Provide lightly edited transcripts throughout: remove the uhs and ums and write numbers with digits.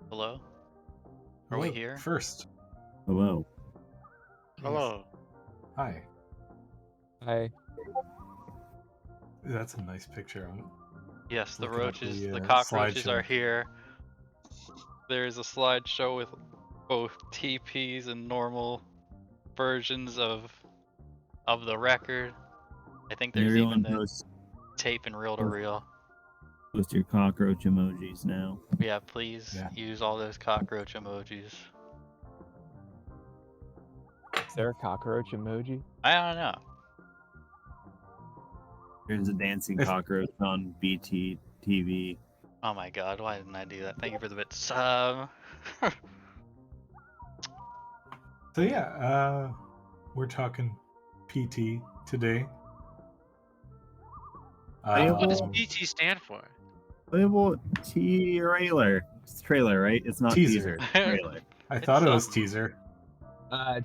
Hello? Are we here? First. Hello. Hello. Hi. Hi. That's a nice picture. Yes, the Looking up roaches, the, the cockroaches slideshow. are here. There's a slideshow with both TPs and normal versions of the record. I think there's Everyone even the post tape and reel-to-reel. your cockroach emojis now. Yeah, please Yeah. use all those cockroach emojis. Is there a cockroach emoji? I don't know. There's a dancing If- cockroach on BT TV. Oh my god, why didn't I do that? Thank you for the bits. So yeah, we're talking PT today. What does Um, PT stand for? Playable trailer. It's trailer, right? It's not Teaser. teaser. Trailer. I It's thought it was something. teaser.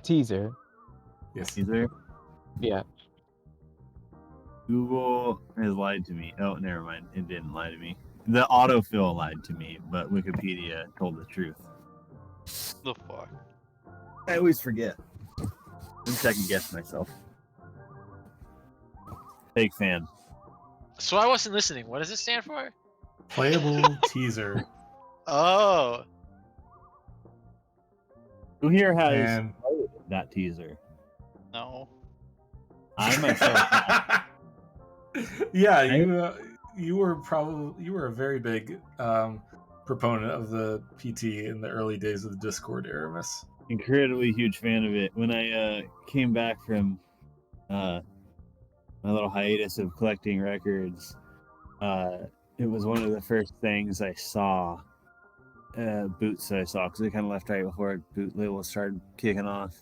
Teaser. Yes. Teaser. Yeah. Google has lied to me. Oh, never mind. It didn't lie to me. The autofill lied to me, but Wikipedia told the truth. The fuck? I always forget. I'm second guess myself. Fake fan. So I wasn't listening. What does it stand for? Playable teaser. Oh, Who here has And played that teaser? No. I myself. yeah, you were a very big proponent of the PT in the early days of the Discord era, Miss. Incredibly huge fan of it. When I came back from my little hiatus of collecting records, it was one of the first things I saw. Boots that I saw because they kind of left right before boot labels started kicking off,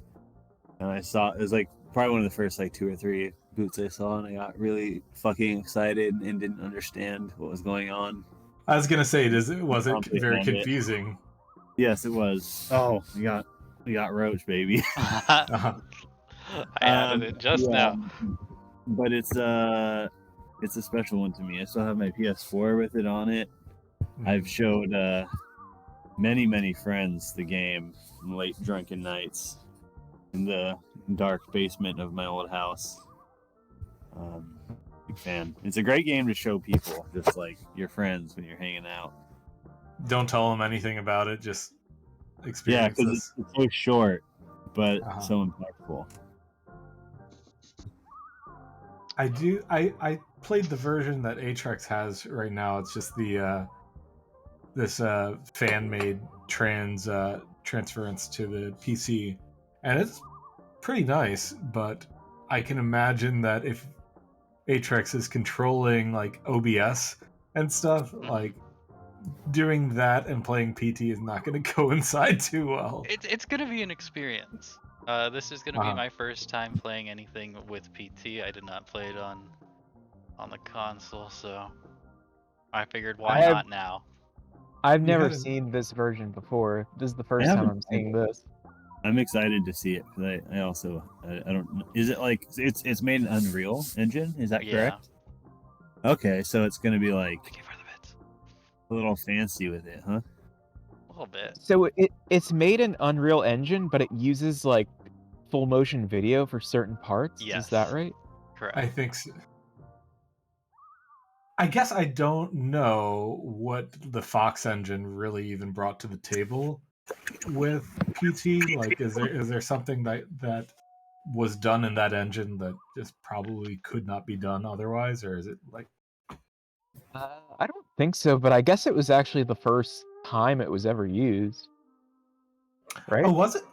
and I saw it was like probably one of the first like 2 or 3 boots I saw, and I got really fucking excited and didn't understand what was going on. I was gonna say, was it Promptly very found it. confusing? Yes, it was. Oh, we got Roach, baby. Uh-huh. I added it just now. But it's a special one to me. I still have my PS4 with it on it. I've showed many friends the game on late drunken nights in the dark basement of my old house. Big fan. It's a great game to show people, just like your friends when you're hanging out. Don't tell them anything about it. Just Yeah, experience because this. it's so short, but Uh-huh. so impactful. I played the version that Atrix has right now. It's just the this fan-made transference to the PC, and it's pretty nice. But I can imagine that if Atrix is controlling like OBS and stuff, like doing that and playing PT is not going to coincide too well. It's gonna be an experience. This is gonna be my first time playing anything with PT. I did not play it on the console, so I figured why not now. I've never hadn't- seen this version before. This is the first haven't time I'm seeing this. I'm excited to see it because I also I don't know. Is it like it's made in Unreal Engine? Is that Yeah. correct? Okay, so it's gonna be like Thank you for the bits. a little fancy with it, huh? A little bit. So it's made in Unreal Engine, but it uses like full motion video for certain parts. Yes. Is that right? Correct. I think so. I guess I don't know what the Fox engine really even brought to the table with PT. Like, is there something that was done in that engine that just probably could not be done otherwise, or is it like? I don't think so, but I guess it was actually the first time it was ever used. Right? Oh, was it?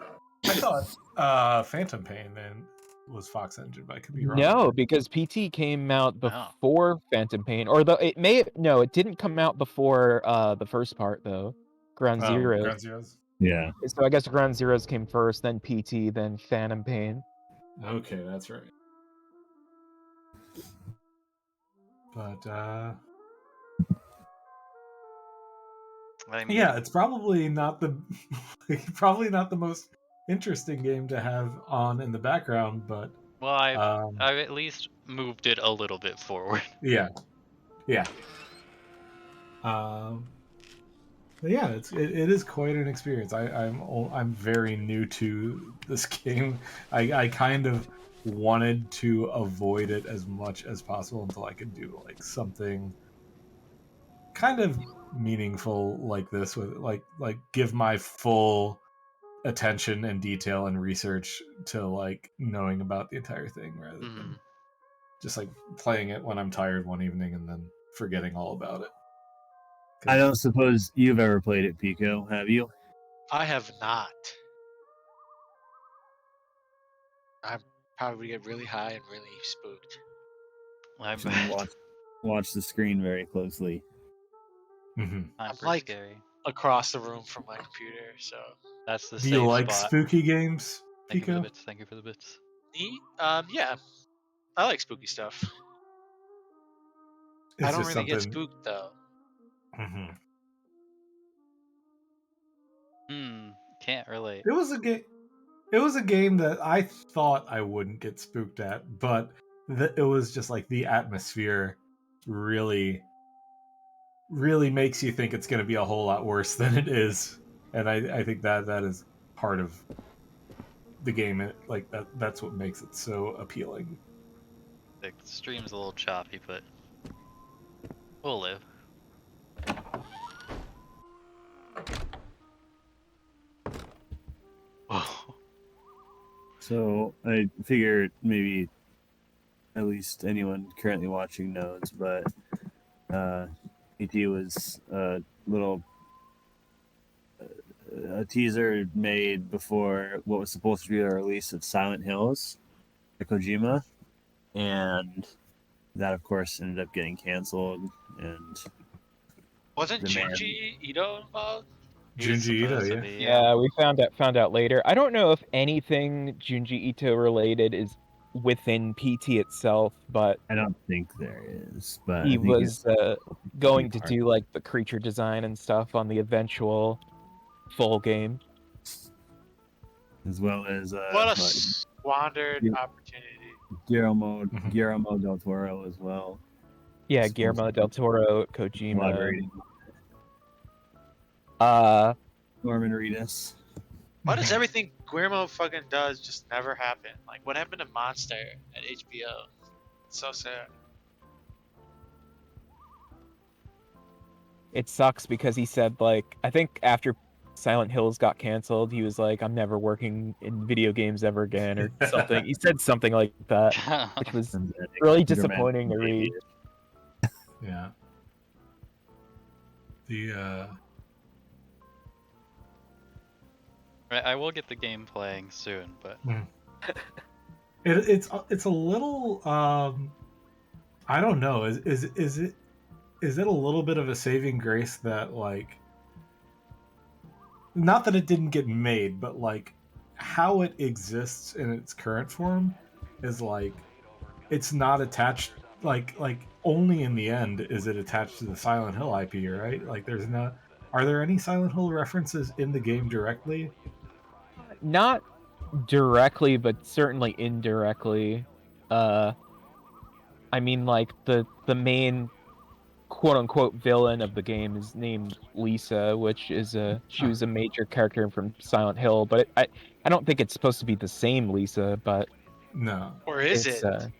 I thought Phantom Pain then was Fox engine, but I could be wrong. No, because PT came out Oh. before Phantom Pain, or it didn't come out before the first part though. Ground Zero. Ground Zeroes. Yeah. So I guess Ground Zeroes came first, then PT, then Phantom Pain. Okay, that's right. But I mean, yeah, it's probably not the most interesting game to have on in the background, but well, I've at least moved it a little bit forward. yeah. Yeah, it is quite an experience. I'm very new to this game. I kind of wanted to avoid it as much as possible until I could do like something kind of meaningful like this with like give my full attention and detail and research to like knowing about the entire thing rather Mhm. than just like playing it when I'm tired one evening and then forgetting all about it. I don't suppose you've ever played it, Pico, have you? I have not. I probably get really high and really spooked. I Should bet. watch the screen very closely. Mhm. I'm I'm pretty like scary. across the room from my computer, so That's the Do you safe like spot. spooky games, Thank you for the Pico? bits. Thank you for the bits. neat. Yeah, I like spooky stuff. I It's don't just really get something. spooked though. Mhm. Can't relate. It was a game. It was a game that I thought I wouldn't get spooked at, but it was just like the atmosphere really, really makes you think it's going to be a whole lot worse than it is, and I think that is part of the game. Like that's what makes it so appealing. The stream's a little choppy, but we'll live. Whoa. So I figure maybe at least anyone currently watching knows, but ET was a little a teaser made before what was supposed to be a release of Silent Hills by Kojima, and that of course ended up getting canceled. And Wasn't the man, Junji Ito involved? He was Junji Ito, supposed to yeah. be, Yeah, we found out later. I don't know if anything Junji Ito related is within PT itself, but I don't think there is, but I he think was it's going to part, do like the creature design and stuff on the eventual full game. as well as What a what, squandered Yeah. opportunity. Mhm. Guillermo del Toro as well. Yeah, Supposed Guillermo to del be Toro, Kojima. collaborating with Uh, Norman Reedus. Why does everything Guillermo fucking does just never happen? Like, what happened to Monster at HBO? It's so sad. it sucks because he said like I think after Silent Hills got canceled, he was like, "I'm never working in video games ever again" or something. He said something like that, which was really disappointing to read. Yeah. The Right, I will get the game playing soon, but it's a little I don't know. Is it a little bit of a saving grace that like not that it didn't get made, but like how it exists in its current form is like it's not attached like only in the end is it attached to the Silent Hill IP, right? Like there's not are there any Silent Hill references in the game directly? Not directly, but certainly indirectly. Uh, I mean, like the main quote unquote villain of the game is named Lisa, which is she was a major character from Silent Hill, but I don't think it's supposed to be the same Lisa, but No. Or is it's it?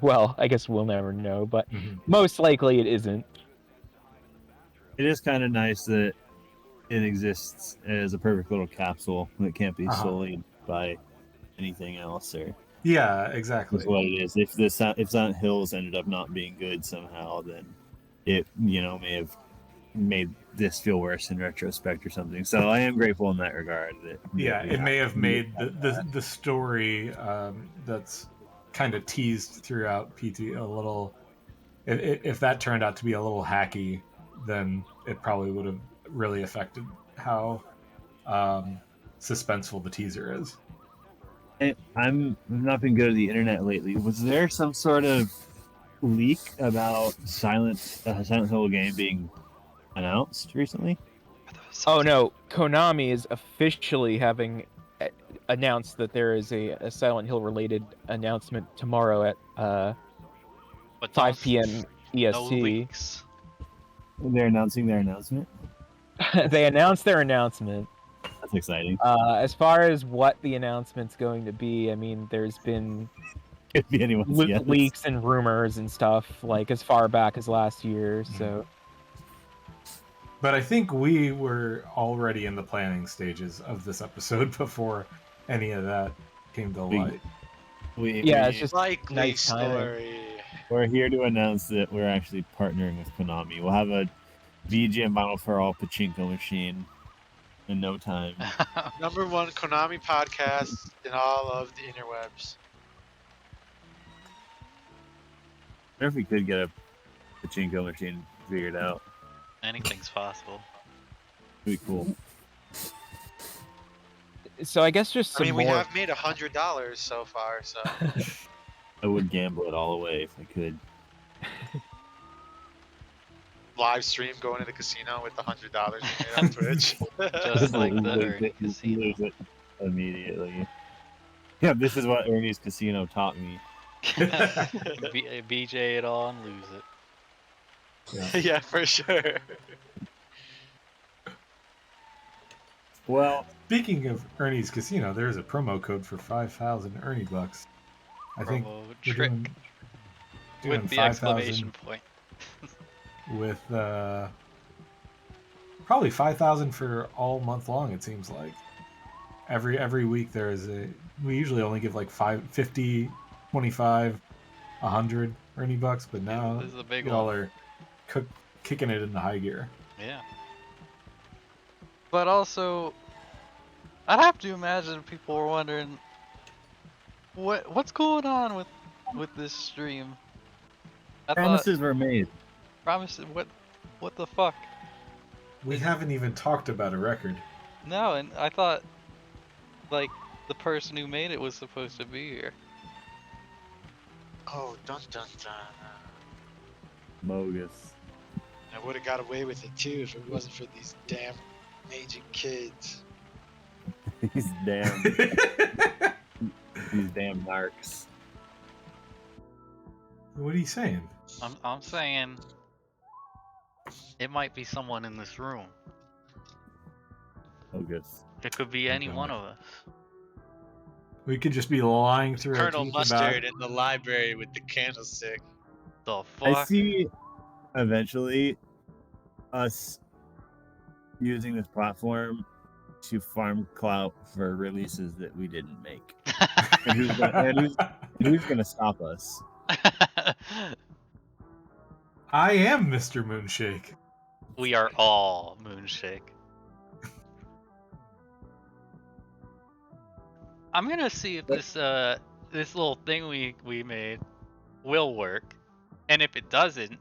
well, I guess we'll never know, but Mhm. most likely it isn't. It is kind of nice that it exists as a perfect little capsule that can't be Uh-huh. sullied by anything else, or Yeah, is exactly. what it is. If Silent Hills ended up not being good somehow, then it may have made this feel worse in retrospect or something. So I am grateful in that regard. Yeah, We it may have made have the story that's kind of teased throughout PT a little. If that turned out to be a little hacky, then it probably would have really affected how suspenseful the teaser is. I'm not been good at the internet lately. Was there some sort of leak about Silent Hill game being announced recently? Oh no, Konami is officially having announced that there is a Silent Hill related announcement tomorrow at but 5 p.m. no EST. leaks. They're announcing their announcement. They announced their announcement. That's exciting. As far as what the announcement's going to be, I mean, there's been Could be anyone's guess. leaks and rumors and stuff like as far back as last year. So, But I think we were already in the planning stages of this episode before any of that came to light. It's just Likely nice timing. story. We're here to announce that we're actually partnering with Konami. We'll have a BGM Battle for All pachinko machine in no time. #1 Konami podcast in all of the interwebs. Or if we could get a pachinko machine figured out, Anything's possible. it'd be cool. so I guess just I some mean, we more. have made $100 so far, so I would gamble it all away if I could. live stream going to the casino with the $100 we made on Twitch. Just like the Lose Ernie it- Casino. lose it immediately. Yeah, this is what Ernie's Casino taught me. BJ it all and lose it. Yeah, for sure. Well, Speaking of Ernie's Casino, there's a promo code for 5,000 Ernie bucks. I think Promo we're trick doing with the 5,000 exclamation point. with probably 5,000 for all month long. It seems like every week there is we usually only give like 50, 25, 100 Ernie bucks, but now This is a big y'all one. are kicking it into high gear. Yeah. But also, I'd have to imagine people were wondering what's going on with this stream. I thought promises were made. promises. What the fuck? We haven't even talked about a record. No, and I thought like the person who made it was supposed to be here. Oh, dun dun dun. Bogus. I would have got away with it too if it wasn't for these damn aging kids. These damn narcs. What are you saying? I'm saying it might be someone in this room. Bogus. It could be any one of us. We could just be lying through our Colonel teeth Mustard about... in the library with the candlestick. The I fuck? see eventually us using this platform to farm clout for releases that we didn't make. And who's gonna stop us? I am Mr. Moonshake. We are all Moonshake. I'm gonna see if this little thing we made will work, and if it doesn't,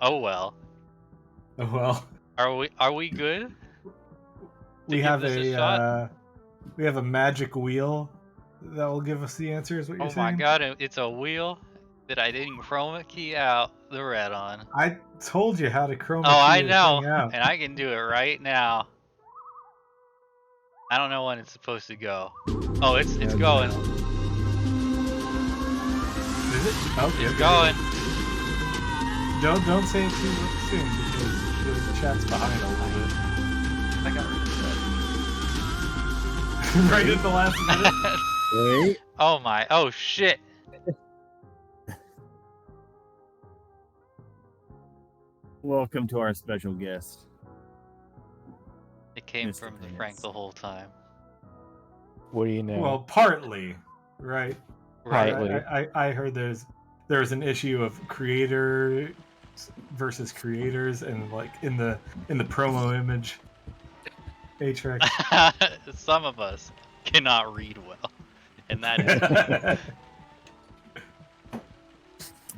oh well. Oh well. Are we good? We give have this a shot? we have a magic wheel that will give us the answer. Is what you're Oh saying? my god, it's a wheel that I didn't chroma key out the red on. I told you how to chroma Oh, I key the know, thing out. and I can do it right now. I don't know when it's supposed to go. Oh, it's Yeah, going. Is it? Oh, yeah, It's good. going. Don't say it too soon because the chat's behind a little bit. I got Right at the last minute. Wait. Oh my! Oh shit! Welcome to our special guest. It came Mr. from the Pants. Frank the whole time. What do you know? Well, partly, right? Right. I heard there's an issue of creator versus creators, and like in the promo image, Atrix. Some of us cannot read well, and that is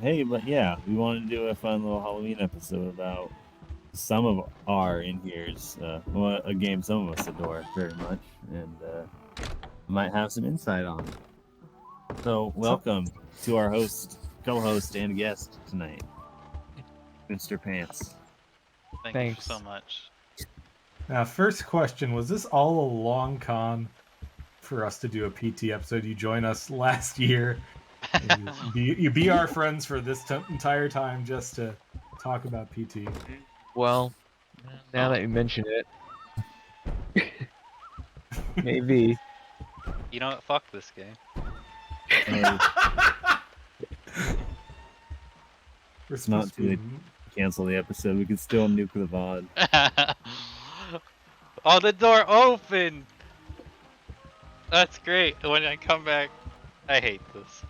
Hey, but yeah, we wanted to do a fun little Halloween episode about some of our in-here's, a game some of us adore very much, and might have some insight on. So, welcome to our host, co-host, and guest tonight, Mr. Pants. thank Thanks. you so much. Now, first question: was this all a long con for us to do a PT episode? You join us last year. And you be our friends for this entire time just to talk about PT. Well, now that you mention it, maybe. You know what? Fuck this game. Hey, We're not supposed to be. to cancel the episode. We could still nuke the VOD. Oh, the door opened! That's great. When I come back, I hate this.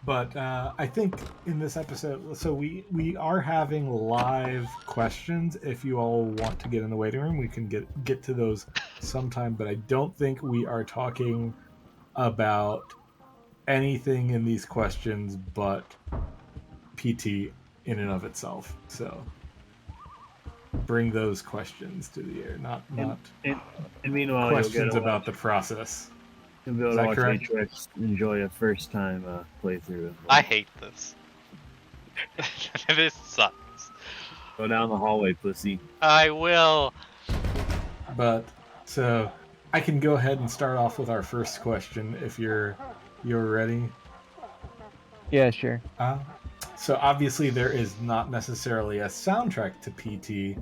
But I think in this episode, so we are having live questions. If you all want to get in the waiting room, we can get to those sometime. But I don't think we are talking about anything in these questions but PT in and of itself. So bring those questions to the air, not And meanwhile, questions about the process. You'll be able Is to that watch correct? Atrix enjoy a first time playthrough. as well. I hate this. This sucks. Go down the hallway, pussy. I will. But so I can go ahead and start off with our first question if you're ready. Yeah, sure. So obviously there is not necessarily a soundtrack to PT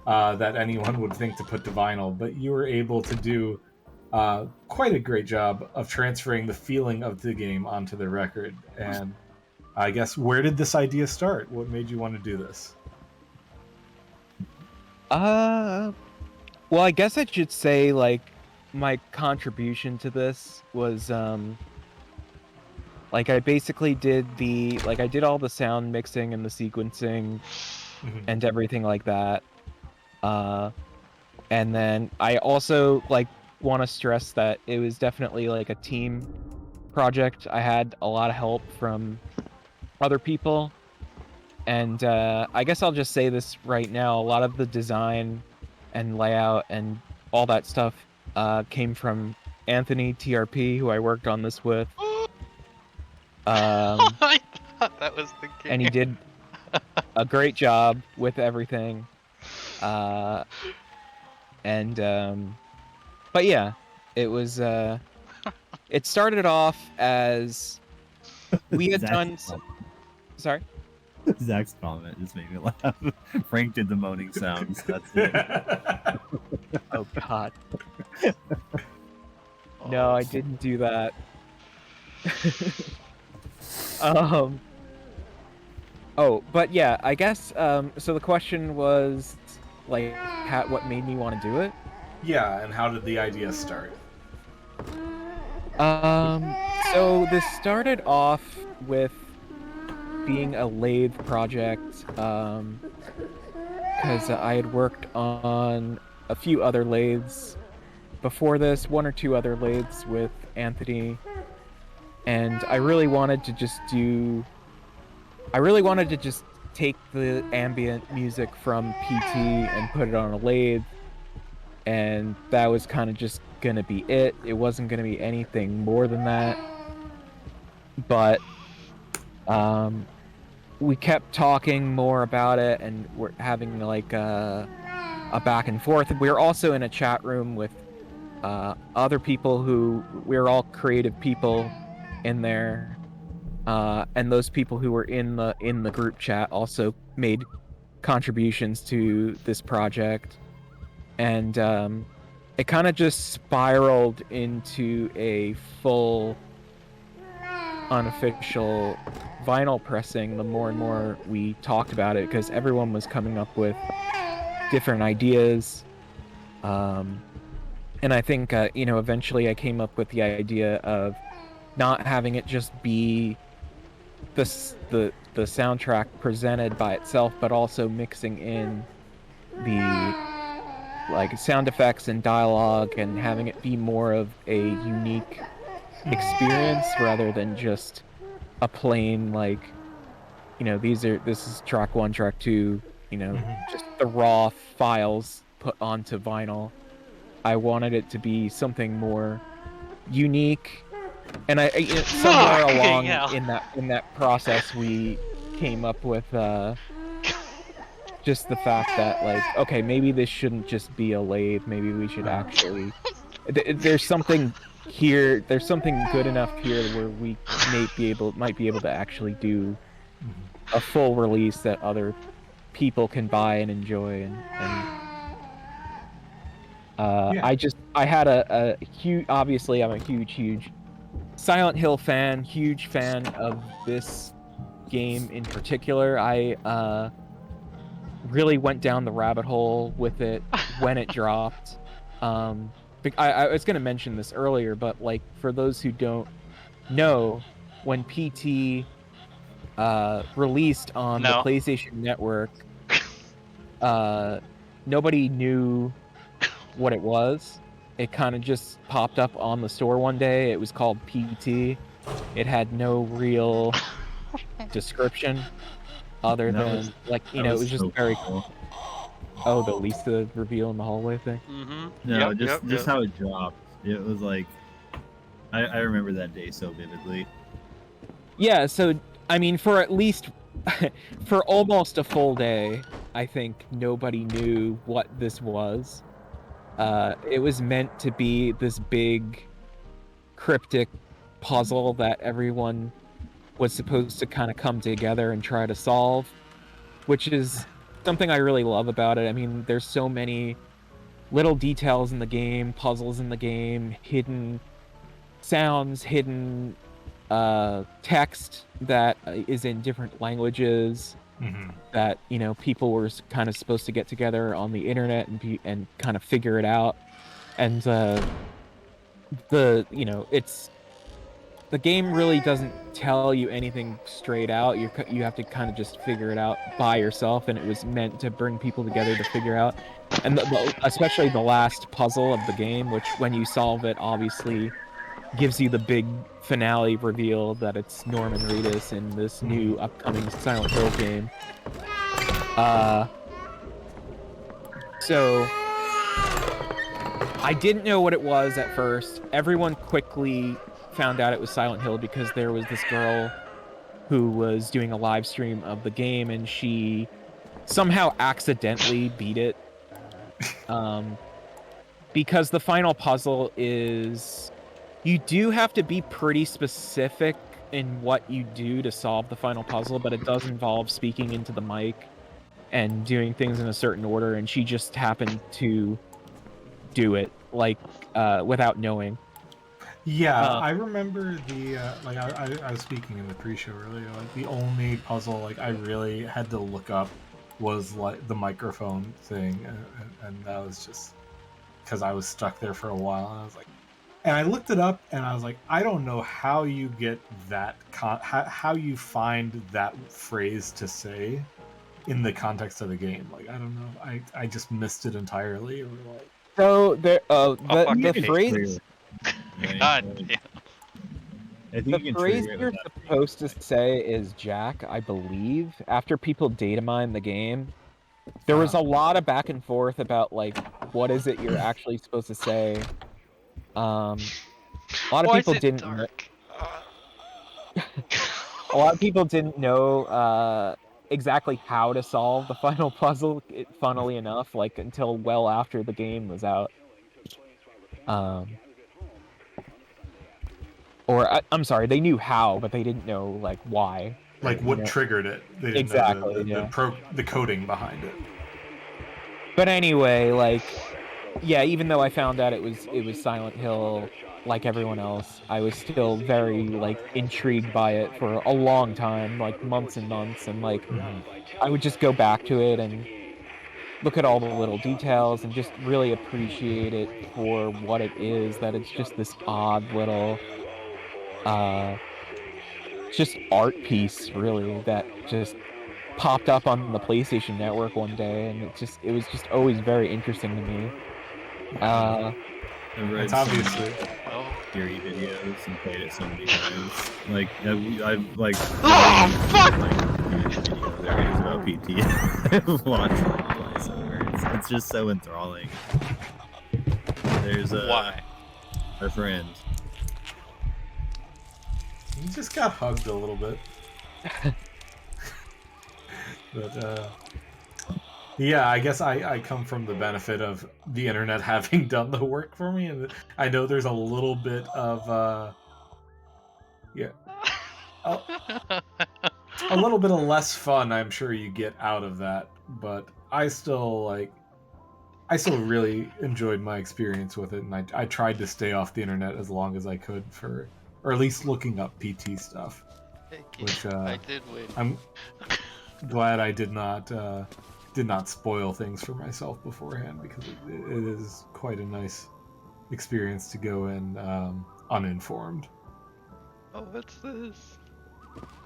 that anyone would think to put to vinyl, but you were able to do quite a great job of transferring the feeling of the game onto the record. And I guess, where did this idea start? What made you want to do this? Well, I guess I should say, like, my contribution to this was, like, I basically did I did all the sound mixing and the sequencing and everything like that. And then I also, like, want to stress that it was definitely, like, a team project. I had a lot of help from other people. And I guess I'll just say this right now. A lot of the design and layout and all that stuff came from Anthony TRP, who I worked on this with. I thought that was the game. And he did a great job with everything. But yeah, it was. It started off as we had done. Sorry. Zach's comment just made me laugh. Frank did the moaning sounds. That's it. Oh God. No, I didn't do that. Oh, but yeah, I guess. So the question was, like, what made me want to do it? Yeah, and how did the idea start? So this started off with being a lathe project, because I had worked on a few other lathes before this, one or two other lathes with Anthony, and I really wanted to just take the ambient music from PT and put it on a lathe, and that was kind of just gonna be it. It wasn't gonna be anything more than that. But we kept talking more about it, and we're having like a back and forth. We were also in a chat room with other people who we were all creative people in there, and those people who were in the group chat also made contributions to this project, and it kind of just spiraled into a full unofficial vinyl pressing the more and more we talked about it, because everyone was coming up with different ideas, and I think eventually I came up with the idea of not having it just be the soundtrack presented by itself, but also mixing in the like sound effects and dialogue, and having it be more of a unique experience rather than just a plain, like, this is track 1, track 2, just the raw files put onto vinyl. I wanted it to be something more unique, and I somewhere along in that process we came up with just the fact that, like, okay, maybe this shouldn't just be a lathe. Maybe we should actually there's something here. There's something good enough here where we might be able to actually do a full release that other people can buy and enjoy, and Yeah. I had a huge, obviously I'm a huge Silent Hill fan, huge fan of this game in particular. I really went down the rabbit hole with it when it dropped. I was going to mention this earlier, but like for those who don't know, when PT released on the No. PlayStation Network, nobody knew what it was. It kind of just popped up on the store one day. It was called PT. It had no real description other That than was- like, you that know, it was just so very cool. oh, the Lisa reveal in the hallway thing. Mm-hmm. No, just how it dropped. It was like I remember that day so vividly. Yeah, so I mean, for at least for almost a full day, I think nobody knew what this was. It was meant to be this big cryptic puzzle that everyone was supposed to kind of come together and try to solve, which is something I really love about it. I mean, there's so many little details in the game, puzzles in the game, hidden sounds, hidden text that is in different languages Mhm. that, you know, people were kind of supposed to get together on the internet and kind of figure it out. And you know, the game really doesn't tell you anything straight out. You have to kind of just figure it out by yourself, and it was meant to bring people together to figure out. And especially the last puzzle of the game, which when you solve it, obviously gives you the big finale reveal that it's Norman Reedus in this new upcoming Silent Hill game. So I didn't know what it was at first. Everyone quickly found out it was Silent Hill because there was this girl who was doing a live stream of the game, and she somehow accidentally beat it. Because the final puzzle is, you do have to be pretty specific in what you do to solve the final puzzle, but it does involve speaking into the mic and doing things in a certain order, and she just happened to do it, like, without knowing. Yeah, I remember the like I was speaking in the pre-show earlier. Like the only puzzle like I really had to look up was like the microphone thing, and that was just because I was stuck there for a while. And I was like, and I looked it up, and I was like, I don't know how you get that how you find that phrase to say in the context of the game. Like I don't know, I just missed it entirely. Or like, So there, fucking the hate phrase. God damn. I think The you can phrase trigger it you're without supposed to being say is Jack, I believe. After people data mine the game, there was a lot of back and forth about like what is it you're actually supposed to say. A lot of Why people is it didn't. dark? A lot of people didn't know exactly how to solve the final puzzle. Funnily enough, like until well after the game was out. I'm sorry, they knew how, but they didn't know like why. like what triggered it. They didn't Exactly, know the coding behind it. But anyway, like, yeah, even though I found out it was Silent Hill, like everyone else, I was still very like intrigued by it for a long time, like months and months, and like I would just go back to it and look at all the little details and just really appreciate it for what it is. That it's just this odd little just art piece, really, that just popped up on the PlayStation Network one day, and it was just always very interesting to me. I've read It's some obviously Oh. theory videos and played it so many times. Like I've like Oh, fuck! videos there is about PT. I've watched it twice over. It's just so enthralling. There's Why? our friend. he just got hugged a little bit. But yeah, I guess I come from the benefit of the internet having done the work for me, and I know there's a little bit of yeah. Oh, a little bit of less fun I'm sure you get out of that, but I still really enjoyed my experience with it, and I tried to stay off the internet as long as I could or at least looking up PT stuff. Thank you. Which I did win. I'm glad I did not spoil things for myself beforehand, because it is quite a nice experience to go in uninformed. Oh, what's this?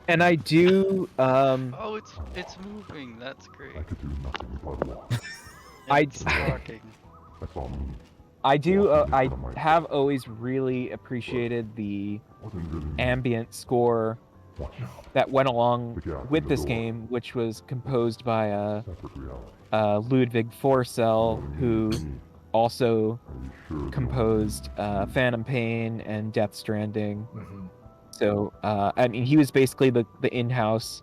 And I do. Oh, it's moving. That's great. It's talking. I do. I have always really appreciated the ambient score that went along with this game, which was composed by Ludwig Forsell, who also composed Phantom Pain and Death Stranding. Mm-hmm. So, I mean, he was basically the in-house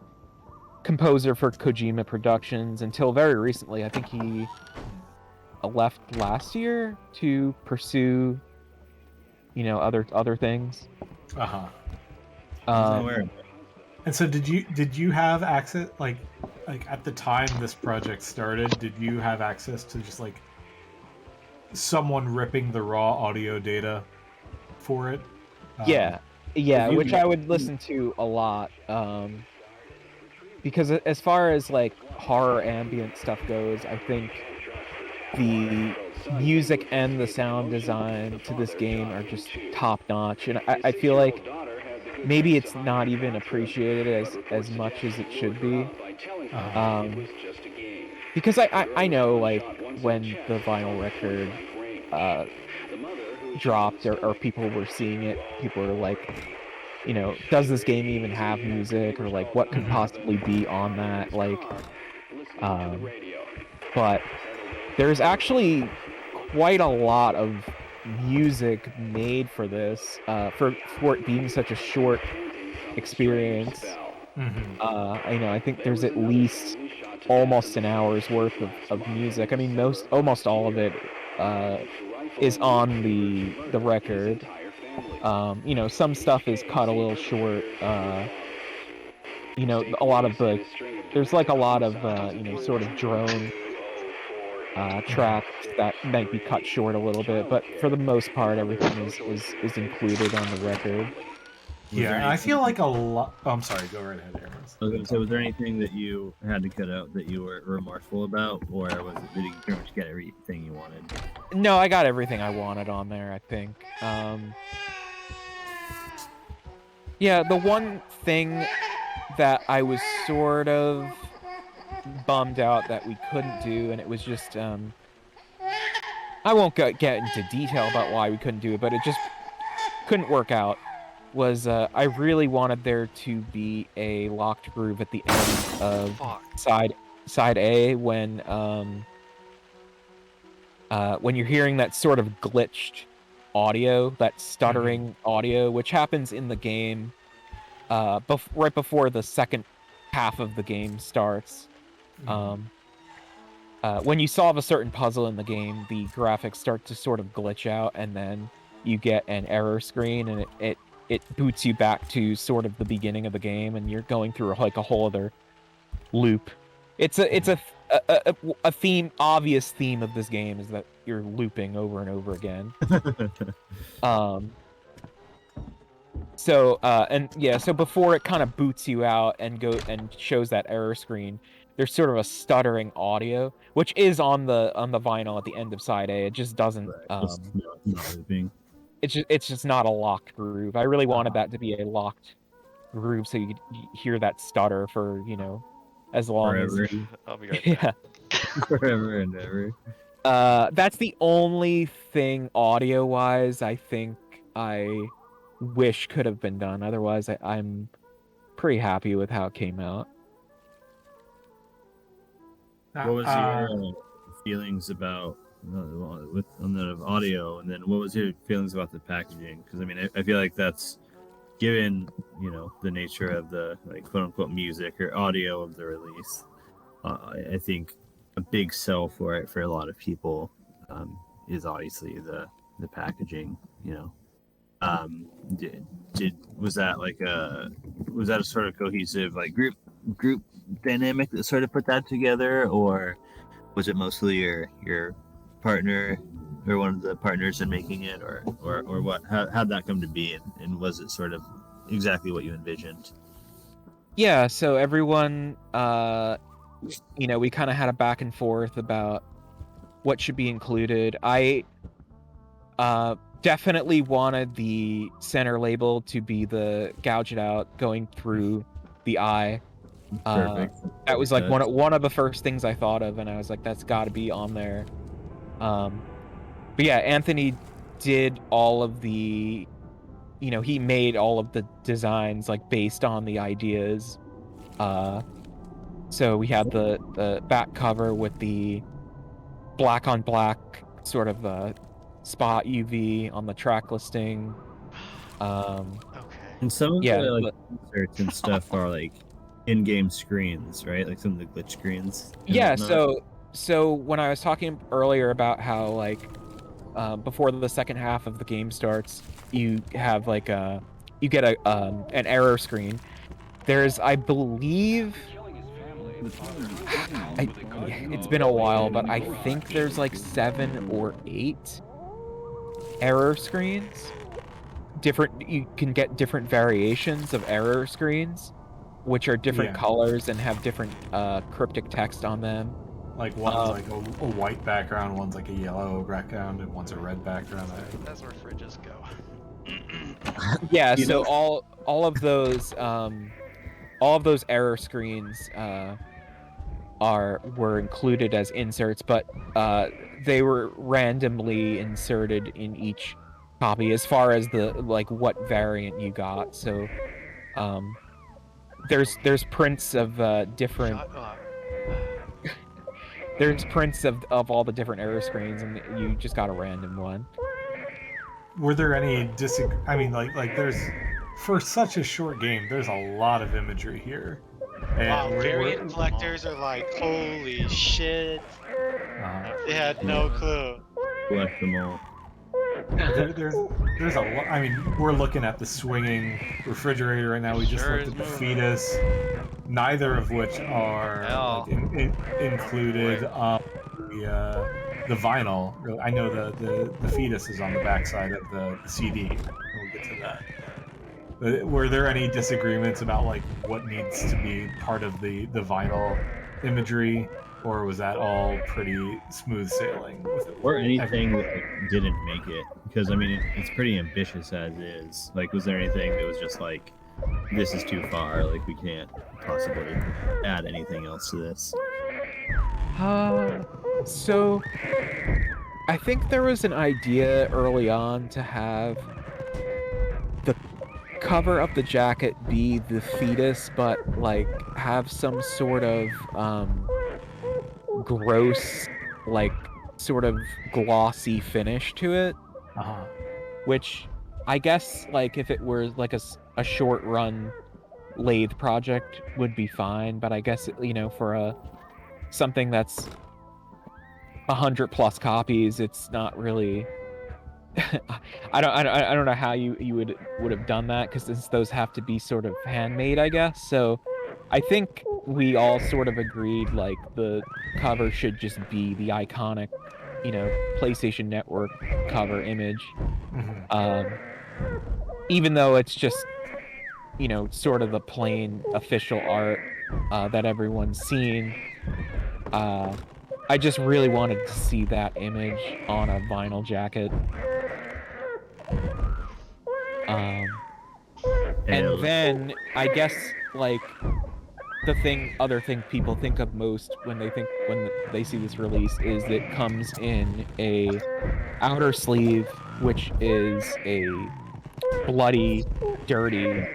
composer for Kojima Productions until very recently. I think he left last year to pursue, other things. Uh-huh. And so did you have access, like at the time this project started, did you have access to just like someone ripping the raw audio data for it? Yeah, which I would listen to a lot, because as far as like horror ambient stuff goes, I think the music and the sound design to this game are just top notch, and I feel like maybe it's not even appreciated as much as it should be, because I know, like, when the vinyl record dropped, or people were seeing it, people were like, does this game even have music, or like what could possibly be on that, like, but there's actually quite a lot of music made for this, for it being such a short experience. I think there's at least almost an hour's worth of music. I mean, almost all of it is on the record. Some stuff is cut a little short. A lot of there's like a lot of sort of drone tracks that might be cut short a little bit, but for the most part, everything is included on the record. Yeah, and I feel like a lot. Oh, I'm sorry. Go right ahead, Aaron. I was gonna say, was there anything that you had to cut out that you were remorseful about, or did you pretty much get everything you wanted? No, I got everything I wanted on there, I think. Yeah, the one thing that I was sort of bummed out that we couldn't do, and it was just, I won't get into detail about why we couldn't do it, but it just couldn't work out, was I really wanted there to be a locked groove at the end of side A, when you're hearing that sort of glitched audio, that stuttering audio, which happens in the game right before the second half of the game starts. When you solve a certain puzzle in the game, the graphics start to sort of glitch out, and then you get an error screen, and it boots you back to sort of the beginning of the game, and you're going through like a whole other loop. It's a obvious theme of this game is that you're looping over and over again. So before it kind of boots you out and shows that error screen, there's sort of a stuttering audio, which is on the vinyl at the end of side A. It just doesn't. It's just not a locked groove. I really wanted that to be a locked groove, so you could hear that stutter for as long forever. as. I'll be right back. Forever and ever. That's the only thing audio-wise I think I wish could have been done. Otherwise, I'm pretty happy with how it came out. What was your feelings about on the audio, and then what was your feelings about the packaging? Because I mean, I feel like that's, given the nature of the, like, quote unquote music or audio of the release, I think a big sell for it for a lot of people is obviously the packaging. Was that a sort of cohesive, like, group group dynamic that sort of put that together, or was it mostly your partner or one of the partners in making it, or what? How'd that come to be, and was it sort of exactly what you envisioned? Yeah, so everyone, we kind of had a back and forth about what should be included. I definitely wanted the center label to be the gouge it out going through the eye. Perfect. That was like one of the first things I thought of, and I was like, that's got to be on there. But yeah, Anthony did all of the, he made all of the designs like based on the ideas. So we had the back cover with the black on black sort of spot UV on the track listing. Okay. And some of Yeah, the like inserts and stuff are like in-game screens, right? Like some of the glitch screens. and Yeah, whatnot. so when I was talking earlier about how like before the second half of the game starts, you have like you get an error screen. There's, I believe, it's been a while, but I think there's like 7 or 8 error screens. You can get different variations of error screens, which are different Yeah. colors and have different cryptic text on them. Like one's like a white background, one's like a yellow background, and one's a red background. That's where fridges go. Yeah, You so know- all of those error screens were included as inserts, but they were randomly inserted in each copy as far as the like what variant you got. So there's prints of different Shut up. there's prints of all the different error screens, and you just got a random one. Were there any I mean, like there's, for such a short game, there's a lot of imagery here. And Wow, we're- variant collectors are like, holy shit. They had no clue. Collect them all. there's a lot. I mean, we're looking at the swinging refrigerator right now. We just Sure looked is at the moving. fetus, neither of which are Hell. like, included. The vinyl. I know the fetus is on the backside of the CD. We'll get to that. But were there any disagreements about like what needs to be part of the vinyl imagery, or was that all pretty smooth sailing with it? Or anything that like, didn't make it, because I mean it's pretty ambitious as is. Like, was there anything that was just like, this is too far, like we can't possibly add anything else to this? So I think there was an idea early on to have the cover of the jacket be the fetus, but like have some sort of gross, like sort of glossy finish to it, Uh-huh. which I guess like if it were like a short run lathe project would be fine, but I guess for something that's 100+ copies, it's not really. I don't know how you would have done that, because those have to be sort of handmade, I guess. So I think we all sort of agreed like the cover should just be the iconic, PlayStation Network cover image. Mhm. Even though it's just sort of the plain official art that everyone's seen. I just really wanted to see that image on a vinyl jacket. And then I guess like the other thing people think of most when they see this release is that it comes in a outer sleeve, which is a bloody, dirty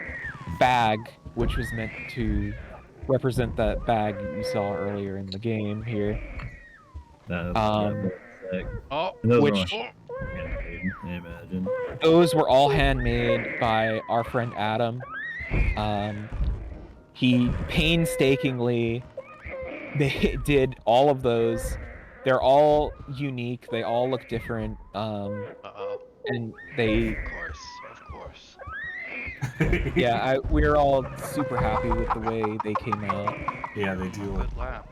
bag, which was meant to represent that bag you saw earlier in the game here. Sick. Oh, And those which- are all handmade, I imagine. Those were all handmade by our friend Adam. He painstakingly they did all of those. They're all unique. They all look different. uh-oh. And they Of course. Yeah, we're all super happy with the way they came out. Yeah, they do look. Good laugh.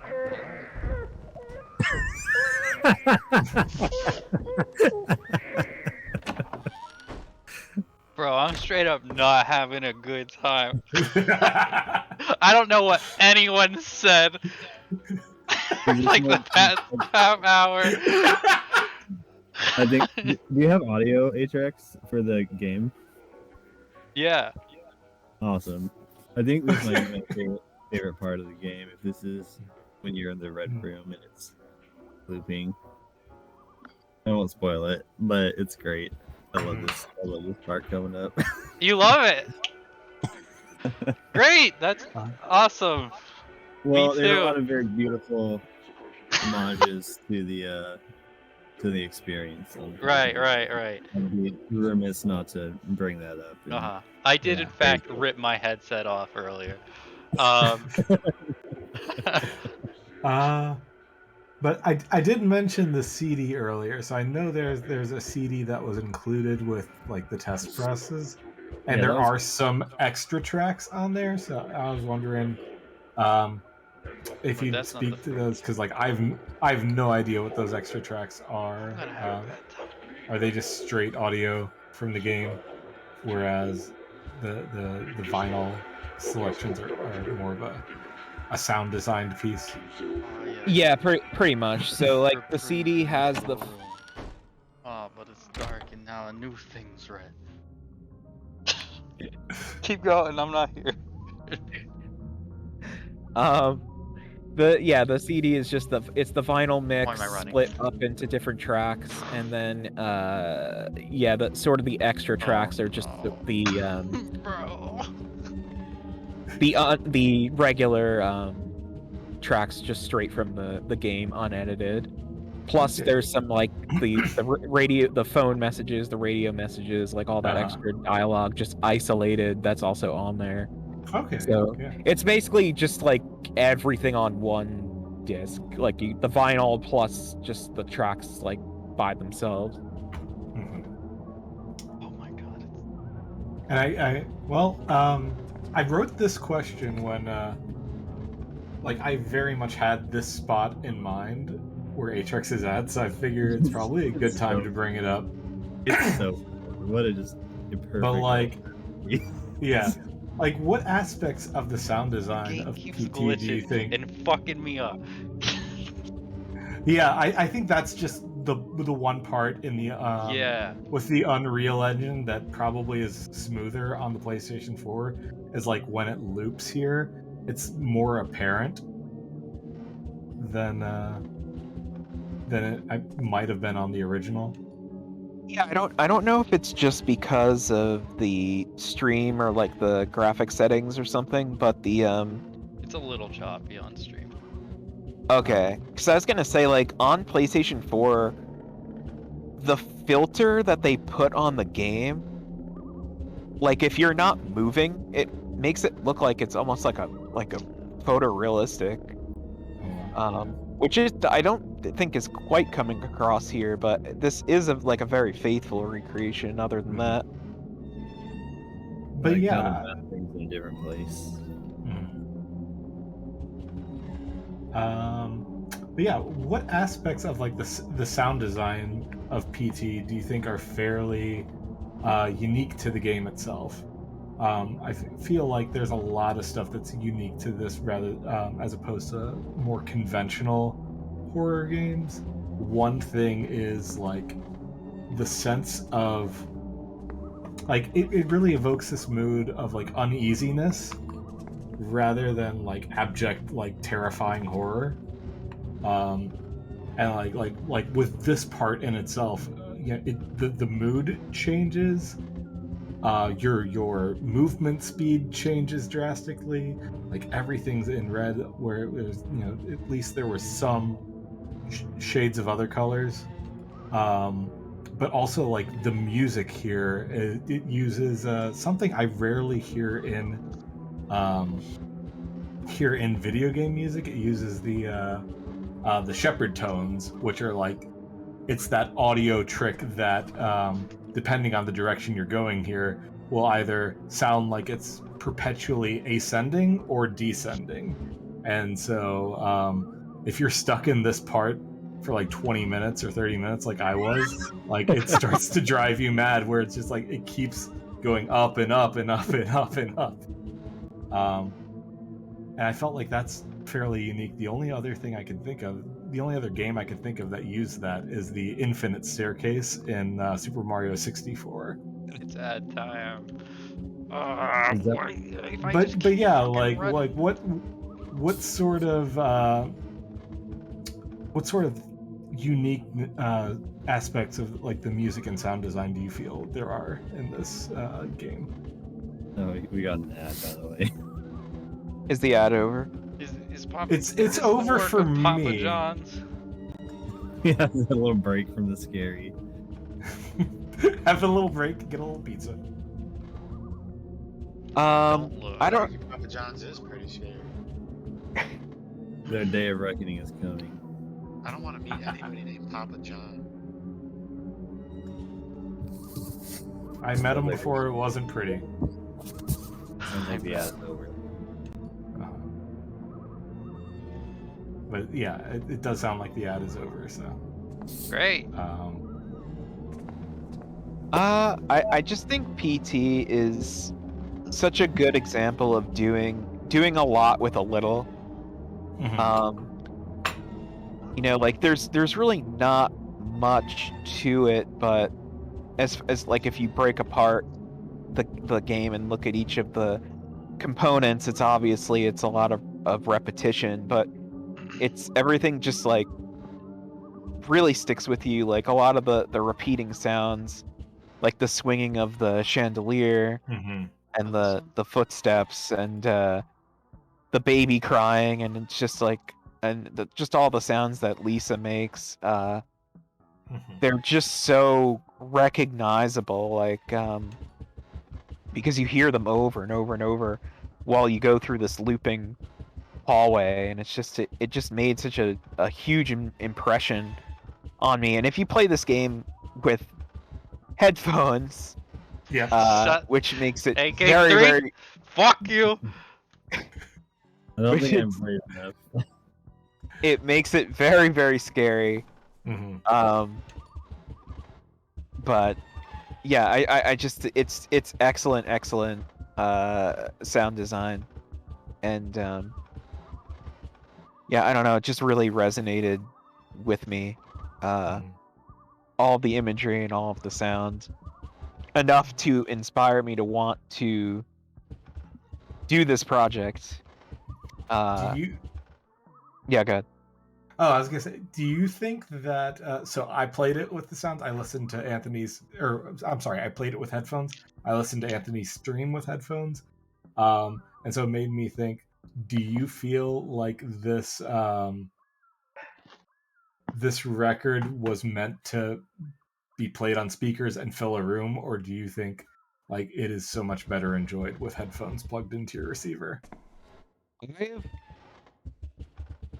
Bro, I'm straight up not having a good time. I don't know what anyone said. Like the past half hour. I think. Do you have audio, Atrix, for the game? Yeah. Awesome. I think this might be my favorite part of the game. If this is when you're in the red room and it's looping. I won't spoil it, but it's great. I love this. I love this part coming up. You love it. Great. That's awesome. Well, Me there are a too. lot of very beautiful homages to the experience. And Right. I'd be remiss not to bring that up. And- Uh-huh. I did Yeah, in fact very cool. rip my headset off earlier. But I did mention the CD earlier, so I know there's a CD that was included with like the test presses, and Yeah, there that was- are some extra tracks on there. So I was wondering if But you'd that's not speak the- to those, because like I've no idea what those extra tracks are. I'm gonna have a bad time. Are they just straight audio from the game, whereas the vinyl selections are more of a sound designed piece? Oh, Yeah, pretty much. So like the CD has the Oh, but it's dark and now a new thing's red. Keep going, I'm not here. the CD is just the vinyl mix Why am I running? split up into different tracks, and then the sort of the extra tracks are just no. Bro. the regular tracks just straight from the game unedited. Plus Okay. there's some like the phone messages, the radio messages, like all that Uh-huh. extra dialogue just isolated, that's also on there. Okay. So yeah. it's basically just like everything on one disc, like the vinyl plus just the tracks like by themselves. Mhm. Oh my god. And I wrote this question when like I very much had this spot in mind where Atrix is at, so I figure it's probably a good time to bring it up. It's so what a perfect. But like, yeah, like what aspects of the sound design Game of keeps PT do you glitching think? and fucking me up. Yeah, I think that's just the one part in the Yeah. with the Unreal Engine that probably is smoother on the PlayStation 4 is like when it loops here, it's more apparent than it might have been on the original. Yeah, I don't know if it's just because of the stream or like the graphic settings or something, but the It's a little choppy on stream. okay, because I was gonna say like on PlayStation 4, the filter that they put on the game, like if you're not moving, it makes it look like it's almost like a photorealistic, which is I don't think is quite coming across here, but this is a very faithful recreation. Other than that, But Like, yeah, kind of map things in a different place. But yeah, what aspects of like the sound design of PT do you think are fairly unique to the game itself? I feel like there's a lot of stuff that's unique to this, rather as opposed to more conventional horror games. One thing is like the sense of like it really evokes this mood of like uneasiness rather than like abject like terrifying horror. And like with this part in itself, the mood changes. Your movement speed changes drastically. Like everything's in red, where it was, at least there were some shades of other colors. But also like the music here, it uses something I rarely hear in video game music. It uses the Shepard tones, which are like, it's that audio trick that depending on the direction you're going here, will either sound like it's perpetually ascending or descending. And so if you're stuck in this part for like 20 minutes or 30 minutes like I was, like it starts to drive you mad where it's just like it keeps going up and up and up and up and up. And I felt like that's fairly unique. The only other thing I can think of, the only other game I can think of that used that is the Infinite Staircase in Super Mario 64. It's ad time. Is that- If I But just but keep yeah, fucking like running- what sort of unique aspects of like the music and sound design do you feel there are in this game? Oh, we got an ad, by the way. Is the ad over? Is Papa, It's is this the over work for of Papa me. John's? Yeah, a little break from the scary. Have a little break, get a little pizza. Don't look. I don't. Papa John's is pretty scary. Their day of reckoning is coming. I don't want to meet anybody named Papa John. I met him before it wasn't pretty. Sounds like the ad's over. But yeah, it does sound like the ad is over. So Great. I just think PT is such a good example of doing a lot with a little. mhm. Like there's really not much to it, but as like if you break apart the game and look at each of the components, it's a lot of repetition, but it's everything just like really sticks with you. Like a lot of the repeating sounds, like the swinging of the chandelier Mhm. and the footsteps and the baby crying, and it's just like just all the sounds that Lisa makes. Mhm. They're just so recognizable, like because you hear them over and over and over while you go through this looping hallway, and it's just it just made such a huge impression on me. And if you play this game with headphones, Yeah. Shut- which makes it AK3? very very Fuck you. I don't Which think I'm is- brave enough. it makes it very very scary. Mhm. But yeah, I just it's excellent sound design, and yeah, I don't know, it just really resonated with me. Mhm. All the imagery and all of the sound, enough to inspire me to want to do this project. Do you? Yeah, go ahead. Oh, I was gonna say, do you think that? So I played it with the sounds. I listened to Anthony's, or I'm sorry, I played it with headphones. I listened to Anthony's stream with headphones, and so it made me think. Do you feel like this this record was meant to be played on speakers and fill a room, or do you think like it is so much better enjoyed with headphones plugged into your receiver? I've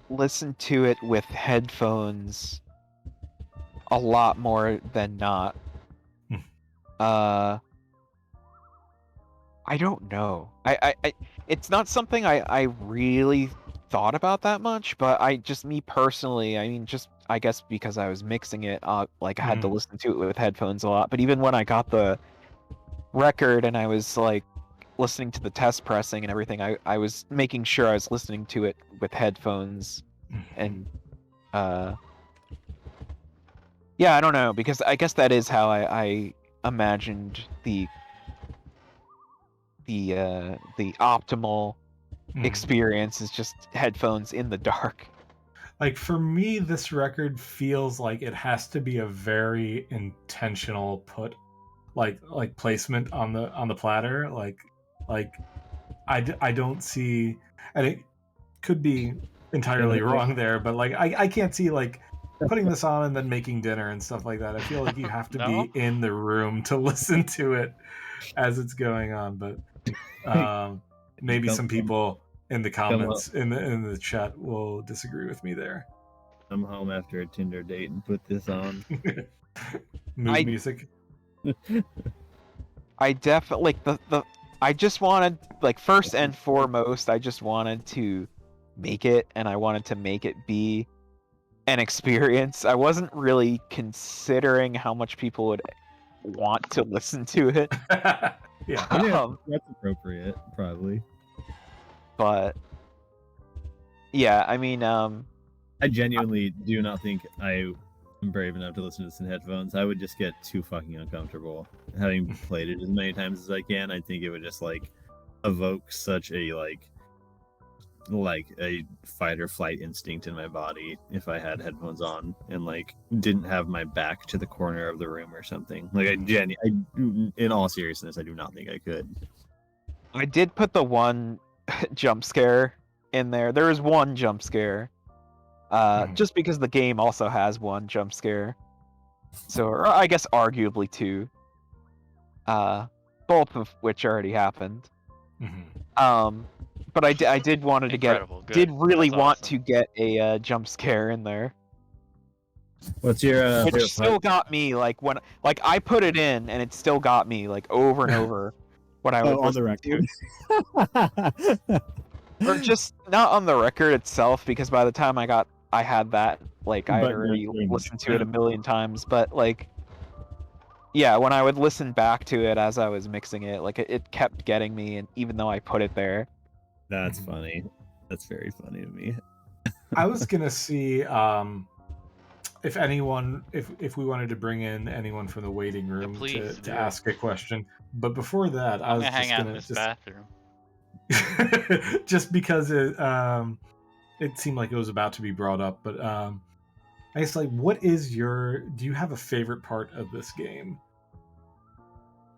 listened to it with headphones a lot more than not. Hmm. I don't know. I it's not something I really thought about that much, but me personally, I mean, just I guess because I was mixing it up, like I had to listen to it with headphones a lot. But even when I got the record and I was like listening to the test pressing and everything, I was making sure I was listening to it with headphones. And yeah, I don't know, because I guess that is how I imagined the optimal Mhm. experience is just headphones in the dark. Like for me, this record feels like it has to be a very intentional put, like placement on the platter. Like I don't see, and it could be entirely wrong there, but like I can't see like putting this on and then making dinner and stuff like that. I feel like you have to No? be in the room to listen to it as it's going on. But maybe some people in the comments in the chat will disagree with me there. I'm home after a Tinder date and put this on. Mood music. I definitely like the I just wanted, like, first and foremost, I just wanted to make it, and I wanted to make it be an experience. I wasn't really considering how much people would want to listen to it. Yeah. Yeah, that's appropriate, probably. But yeah, I mean, I genuinely do not think I am brave enough to listen to this in headphones. I would just get too fucking uncomfortable. Having played it as many times as I can, I think it would just like evoke such a like a fight or flight instinct in my body if I had headphones on and like didn't have my back to the corner of the room or something. Like in all seriousness, I do not think I could. I did put the one jump scare in there. There is one jump scare. Just because the game also has one jump scare. So, or I guess arguably two. Both of which already happened. But I did wanted to get Incredible. Good. did really That's want awesome. to get a jump scare in there. What's your Which still got me like when I put it in and it still got me like over and over when I would on the listen record? to, or just not on the record itself, because by the time I had that, like I had But already during the listened to it a million times, but like yeah, when I would listen back to it as I was mixing it, like it kept getting me, and even though I put it there. That's funny. That's very funny to me. I was gonna see if anyone, if we wanted to bring in anyone from the waiting room please to do. ask a question, but before that, I I'm was gonna hang just out in gonna this bathroom. just because it seemed like it was about to be brought up, but I guess like, do you have a favorite part of this game?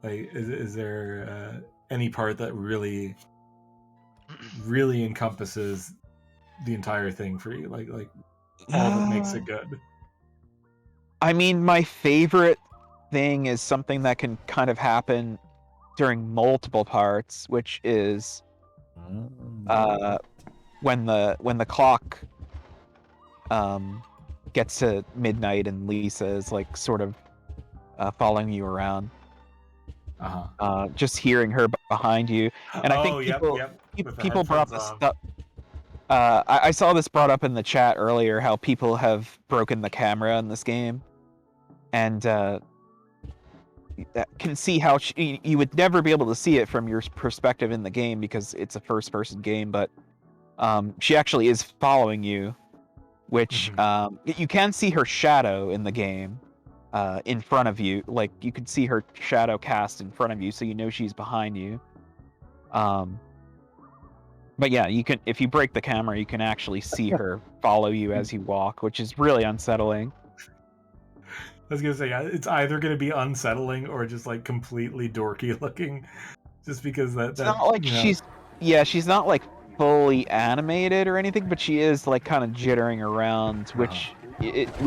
Like, is there any part that really encompasses the entire thing for you, like all that makes it good? I mean, my favorite thing is something that can kind of happen during multiple parts, which is when the clock gets to midnight and Lisa is like sort of following you around. Just hearing her behind you, and I think people brought this up. I saw this brought up in the chat earlier, how people have broken the camera in this game, and can see how you would never be able to see it from your perspective in the game because it's a first-person game, but she actually is following you, which you can see her shadow in the game. In front of you, like you could see her shadow cast in front of you, so you know she's behind you. But yeah, you can, if you break the camera, you can actually see her follow you as you walk, which is really unsettling. I was gonna say, it's either gonna be unsettling or just like completely dorky looking, just because it's not like she's not like fully animated or anything, but she is like kind of jittering around, which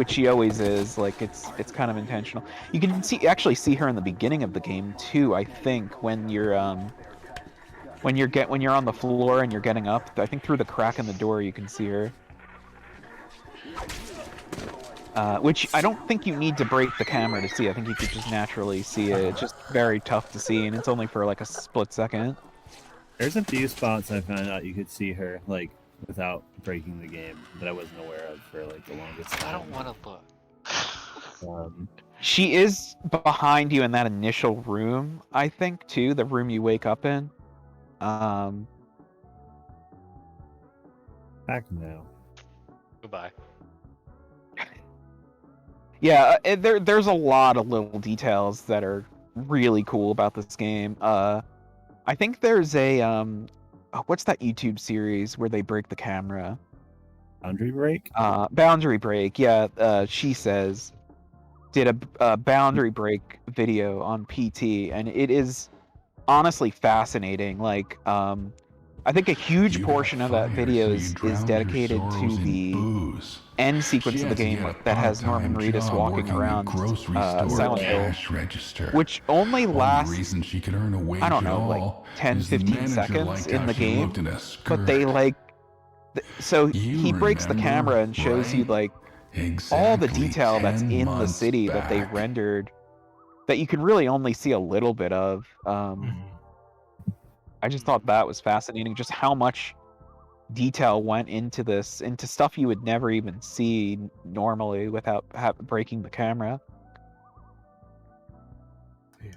she always is. Like it's kind of intentional. You can actually see her in the beginning of the game too, I think, when you're on the floor and you're getting up. I think through the crack in the door you can see her. Which I don't think you need to break the camera to see. I think you could just naturally see it. It's just very tough to see, and it's only for like a split second. There's a few spots I found out you could see her like without breaking the game that I wasn't aware of for like the longest time. I don't want to look. She is behind you in that initial room, I think, too. The room you wake up in. Back now. Goodbye. Yeah, there's a lot of little details that are really cool about this game. I think there's a what's that YouTube series where they break the camera? Boundary Break? Boundary Break, yeah. She says did a Boundary Break video on PT, and it is honestly fascinating. Like, I think a huge portion of that video is dedicated to the end sequence of the game that has Norman Reedus walking around Silent Hill, which only lasts, I don't know, like 10-15 seconds in the game, but they like, so he breaks the camera and shows you like all the detail that's in the city that they rendered that you can really only see a little bit of. Mhm. I just thought that was fascinating, just how much detail went into this, into stuff you would never even see normally without breaking the camera. Yeah.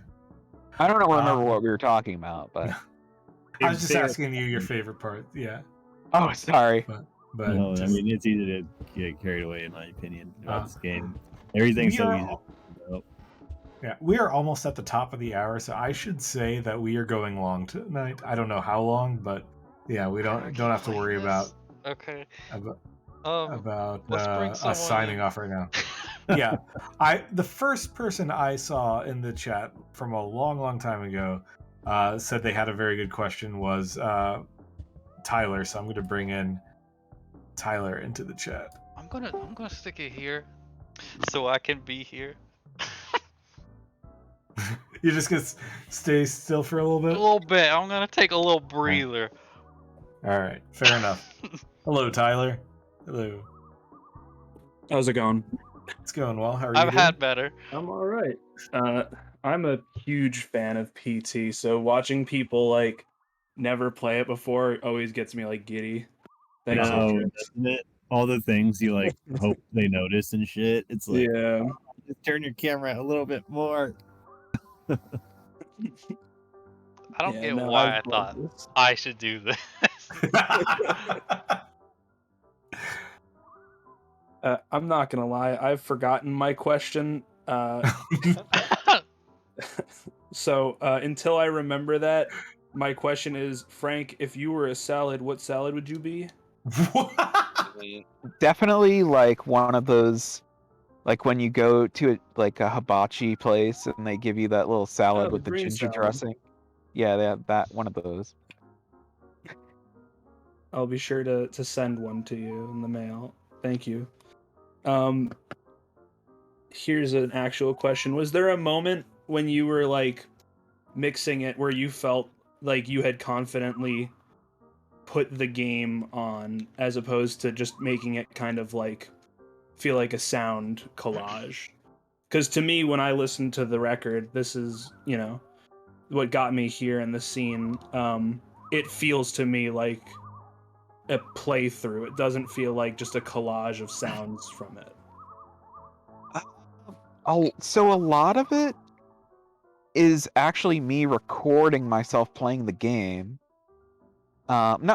I don't remember Um, what we were talking about, but I was just Favorite asking you your part. favorite part. Yeah, oh, sorry. but No, I just, mean it's easy to get carried away in my opinion about Uh, this game. Everything's we so are easy. al- yeah, we are almost at the top of the hour, so I should say that we are going long tonight. I don't know how long, but yeah, we don't have to worry about Okay. about, Let's bring us someone signing in. off right now. Yeah, the first person I saw in the chat from a long time ago said they had a very good question was Tyler, so I'm going to bring in Tyler into the chat. I'm gonna stick it here, so I can be here. You're just gonna stay still for a little A bit. little bit. I'm gonna take a little breather. All right, fair enough. Hello, Tyler. Hello. How's it going? It's going well. How are you I've doing? had better. I'm all right. I'm a huge fan of PT, so watching people like never play it before always gets me like giddy. Thanks, No, Atrix. doesn't it? All the things you like hope they notice and shit. It's like, Yeah. just turn your camera a little bit more. I don't Yeah, get no, why I I love thought this. I should do this. I'm not gonna lie, I've forgotten my question. So until I remember that, my question is, Frank, if you were a salad, what salad would you be? Definitely like one of those, like when you go to like a hibachi place and they give you that little salad Oh, the with the green ginger salad. dressing. Yeah, they have that one of those. I'll be sure to send one to you in the mail. Thank you. Here's an actual question. Was there a moment when you were like mixing it where you felt like you had confidently put the game on as opposed to just making it kind of like feel like a sound collage? Because to me, when I listened to the record, this is, you know, what got me here in the scene. It feels to me like a playthrough. It doesn't feel like just a collage of sounds from it. So a lot of it is actually me recording myself playing the game.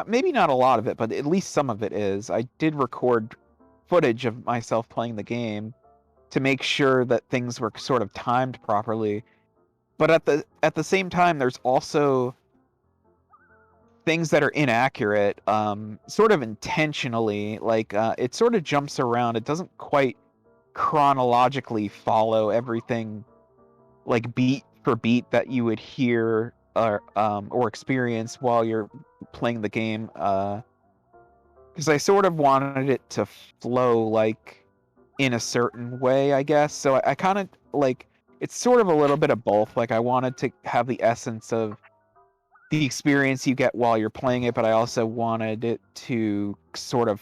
Maybe not a lot of it, but at least some of it is. I did record footage of myself playing the game to make sure that things were sort of timed properly. But at the same time, there's also things that are inaccurate, sort of intentionally. Like it sort of jumps around. It doesn't quite chronologically follow everything like beat for beat that you would hear or experience while you're playing the game. Because I sort of wanted it to flow like in a certain way, I guess. So I kind of like it's sort of a little bit of both. Like I wanted to have the essence of the experience you get while you're playing it, but I also wanted it to sort of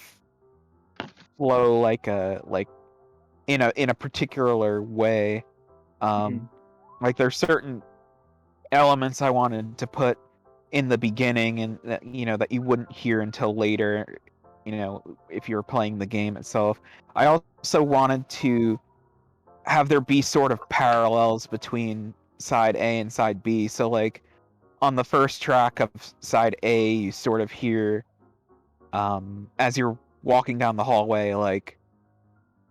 flow like in a particular way. Like there's certain elements I wanted to put in the beginning and that that you wouldn't hear until later, if you're playing the game itself. I also wanted to have there be sort of parallels between side A and side B. So like on the first track of side A, you sort of hear as you're walking down the hallway, like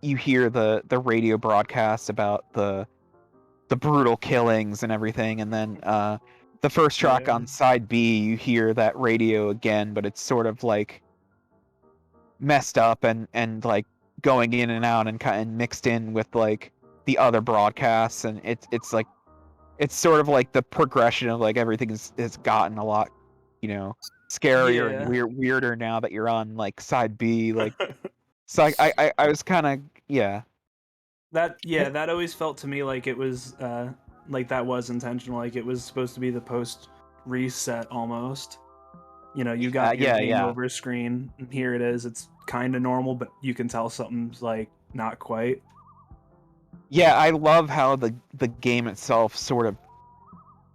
you hear the radio broadcast about the brutal killings and everything, and then the first track on side B, you hear that radio again, but it's sort of like messed up and like going in and out and kind of mixed in with like the other broadcasts, and it's like it's sort of like the progression of like everything has gotten a lot, scarier and weirder now that you're on like side B. Like, so I was kind of That always felt to me like it was like that was intentional. Like it was supposed to be the post reset almost. You got your game over screen, and here it is. It's kind of normal, but you can tell something's like not quite. Yeah, I love how the game itself sort of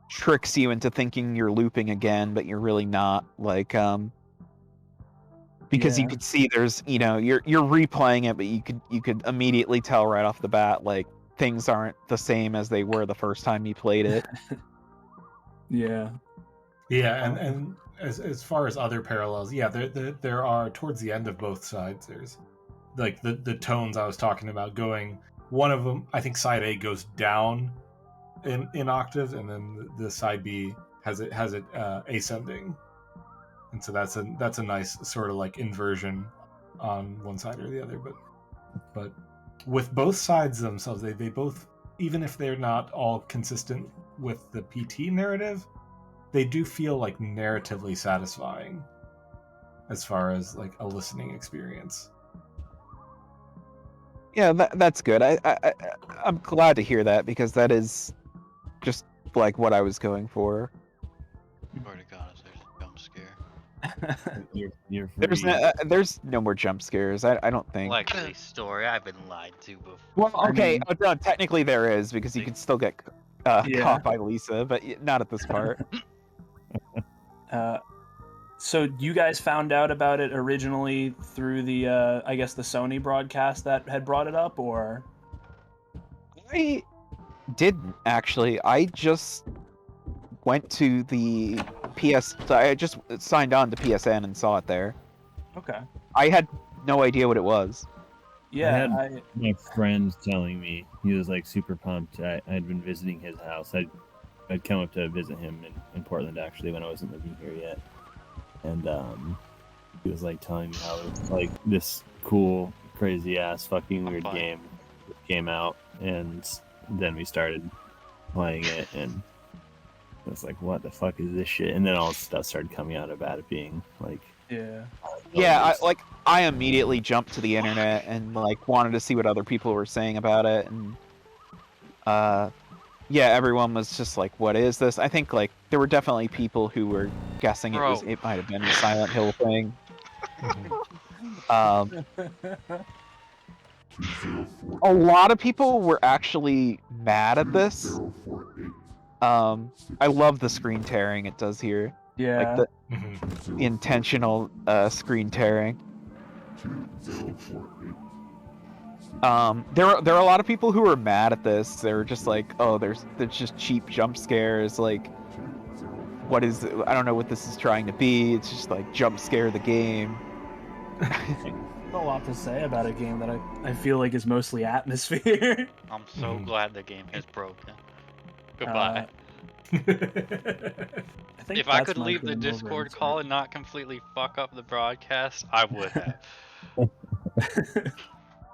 tricks you into thinking you're looping again, but you're really not. Like, because you Yeah. could see there's, you're replaying it, but you could immediately tell right off the bat, like, things aren't the same as they were the first time you played it. Yeah. Yeah, and as far as other parallels, yeah, there are towards the end of both sides. There's like the tones I was talking about going. One of them, I think, side A goes down in octaves, and then the side B has it ascending, and so that's a nice sort of like inversion on one side or the other. But with both sides themselves, they both, even if they're not all consistent with the PT narrative, they do feel like narratively satisfying as far as like a listening experience. Yeah, that's good. I'm glad to hear that, because that is just like what I was going for. Swear to God, if there's a jump scare. You're free. There's no more jump scares. I don't think. Likely story. I've been lied to before. Well, I okay, mean- no, technically there is, because you can still get Yeah. caught by Lisa, but not at this part. So you guys found out about it originally through the I guess the Sony broadcast that had brought it up, or? I didn't actually. I just went to the I just signed on to PSN and saw it there. Okay. I had no idea what it was. Yeah. had- My friend telling me, he was like super pumped. I'd been visiting his house. I'd come up to visit him in Portland actually when I wasn't living here yet, and he was like telling me how it's like this cool, crazy ass, fucking weird fine. game came out, and then we started playing it, and I was like, what the fuck is this shit? And then all this stuff started coming out about it being like, Yeah. Yeah, I immediately jumped to the internet and like wanted to see what other people were saying about it, and yeah, everyone was just like, "What is this?" I think like there were definitely people who were guessing Bro. it might have been the Silent Hill thing. Um, a lot of people were actually mad at this. I love the screen tearing it does here, Yeah. like the Mhm. intentional screen tearing. There are a lot of people who are mad at this. They're just like, oh, there's just cheap jump scares. Like, what is? I don't know what this is trying to be. It's just like jump scare the game. A lot to say about a game that I feel like is mostly atmosphere. I'm so Mhm. glad the game is broken. Goodbye. I think If I that's could my leave the game over Discord insight. call and not completely fuck up the broadcast, I would have.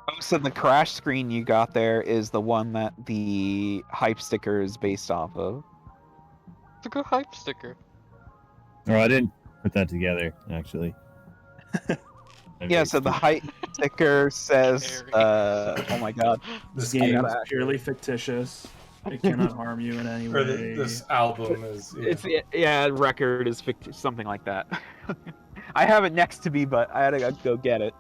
Oh, so the crash screen you got there is the one that the hype sticker is based off of. It's a good hype sticker. oh, I didn't put that together actually. I'm Yeah, very so the stupid. hype sticker says, Scary. oh my god, This This I game gotta is act- purely fictitious. It cannot harm you in any or way. this album is. Yeah. it's yeah, record is something like that. I have it next to me, but I had to go get it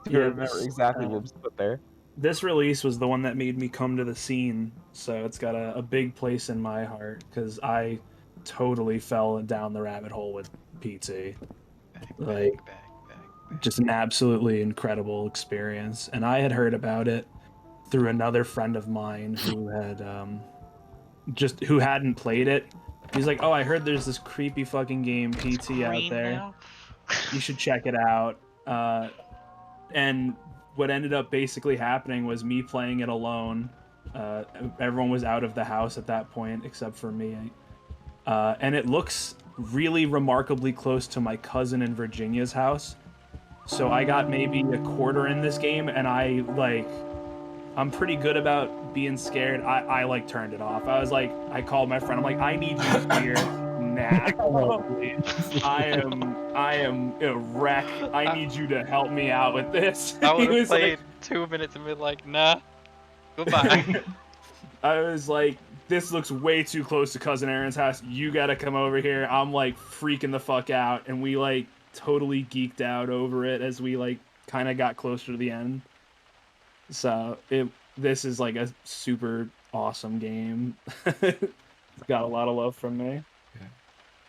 to Yeah, remember this, exactly what was put there. This release was the one that made me come to the scene, so it's got a big place in my heart because I totally fell down the rabbit hole with PT. Like, Back. Just an absolutely incredible experience, and I had heard about it through another friend of mine who had who hadn't played it. He's like, "Oh, I heard there's this creepy fucking game PT out Green there. now? You should check it out." And what ended up basically happening was me playing it alone. Everyone was out of the house at that point except for me. And it looks really remarkably close to my cousin in Virginia's house. So I got maybe a quarter in this game, and I'm pretty good about being scared. I like turned it off. I called my friend. I'm like, I need you here now. I am a wreck. I need you to help me out with this. I He would have was like- played 2 minutes and been like, nah. Goodbye. I was like, this looks way too close to Cousin Aaron's house. You gotta come over here. I'm like freaking the fuck out, and we like totally geeked out over it as we like kind of got closer to the end. So this is like a super awesome game. It's got a lot of love from me.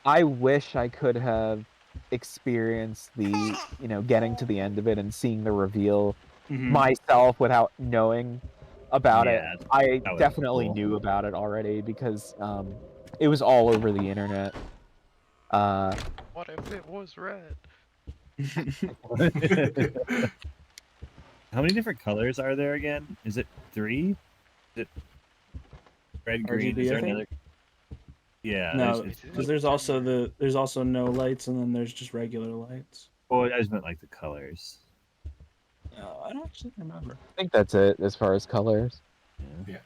I wish I could have experienced the, getting to the end of it and seeing the reveal Mhm. myself without knowing about it. Yeah, I that was definitely cool. knew about it already because it was all over the internet. What if it was red? How many different colors are there again? Is it 3? Is it red, green? RGB, Is there I think? another? Yeah, No, it's because there's also no lights, and then there's just regular lights. Oh, I just meant like the colors. No, I don't actually remember. I think that's it as far as colors. Yeah.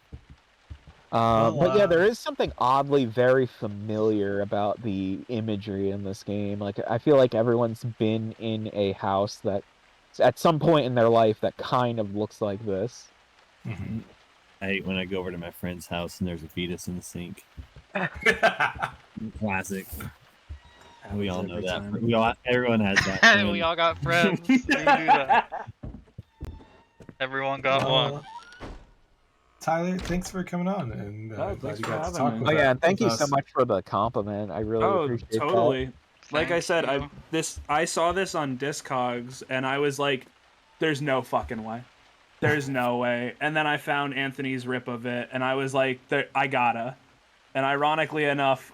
But yeah, there is something oddly very familiar about the imagery in this game. Like, I feel like everyone's been in a house that, at some point in their life, that kind of looks like this. Mhm. I hate when I go over to my friend's house and there's a fetus in the sink. Classic. We all know that. Everyone has that. Friend. We all got friends who do that. Everyone got one. Tyler, thanks for coming on, and glad thanks you for got to having talk me. with Oh yeah, and thank with you so us. much for the compliment. I really appreciate totally. Like I Thank said, you. I saw this on Discogs, and I was like, "There's no fucking way, there's no way." And then I found Anthony's rip of it, and I was like, "I gotta." And ironically enough,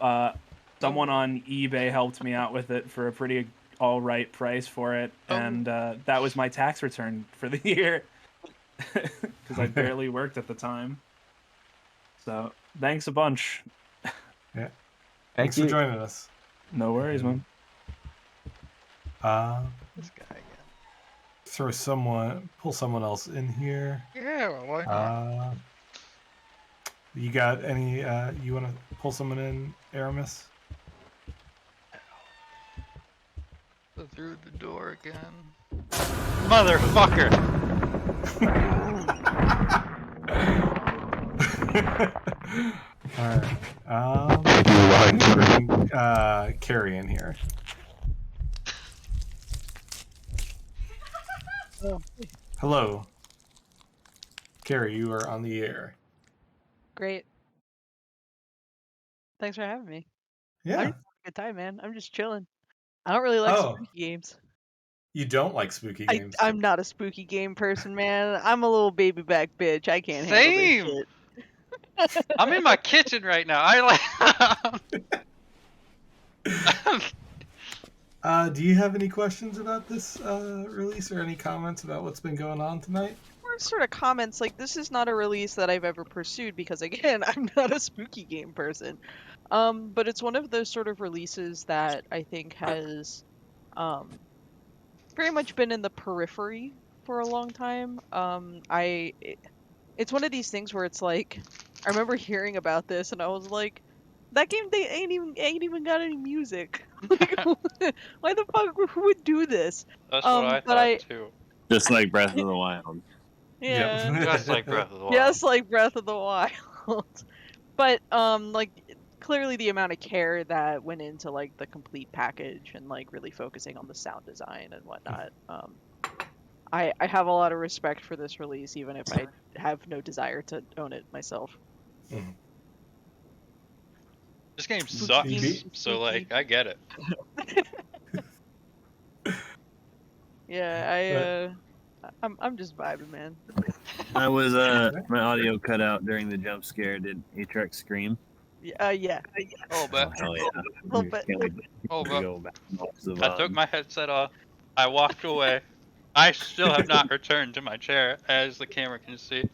someone on eBay helped me out with it for a pretty all right price for it, and that was my tax return for the year because I barely worked at the time. So thanks a bunch. Yeah. Thank Thanks you. for joining us. No worries, man. This guy again. Pull someone else in here. Yeah, well, why not? You got any? You want to pull someone in, Aramis? Through the door again. Motherfucker! All right. Bring Carrie in here. Hello, Carrie. You are on the air. Great. Thanks for having me. I'm Yeah. just having a good time, man. I'm just chilling. I don't really like Oh. spooky games. You don't like spooky games. I'm not a spooky game person, man. I'm a little baby back bitch. I can't handle Same! this shit. I'm in my kitchen right now. Do you have any questions about this release or any comments about what's been going on tonight? More sort of comments like this is not a release that I've ever pursued because again, I'm not a spooky game person. But it's one of those sort of releases that I think has pretty much been in the periphery for a long time. It's one of these things where it's like I remember hearing about this and I was like, that game they ain't even got any music. Like, why the fuck who would do this? That's what I thought too. Just like Breath of the Wild. Yeah. Yep. Just like Breath of the Wild. Just like Breath of the Wild. But like clearly the amount of care that went into like the complete package and like really focusing on the sound design and whatnot. I have a lot of respect for this release, even if I have no desire to own it myself. This game sucks, Spooky. so like I get it. Yeah, I'm just vibing, man. I was my audio cut out during the jump scare. Did Atrex scream? Yeah. Oh, but Hell yeah! Oh, but oh, We but go back to the I took my headset off. I walked away. I still have not returned to my chair, as the camera can see.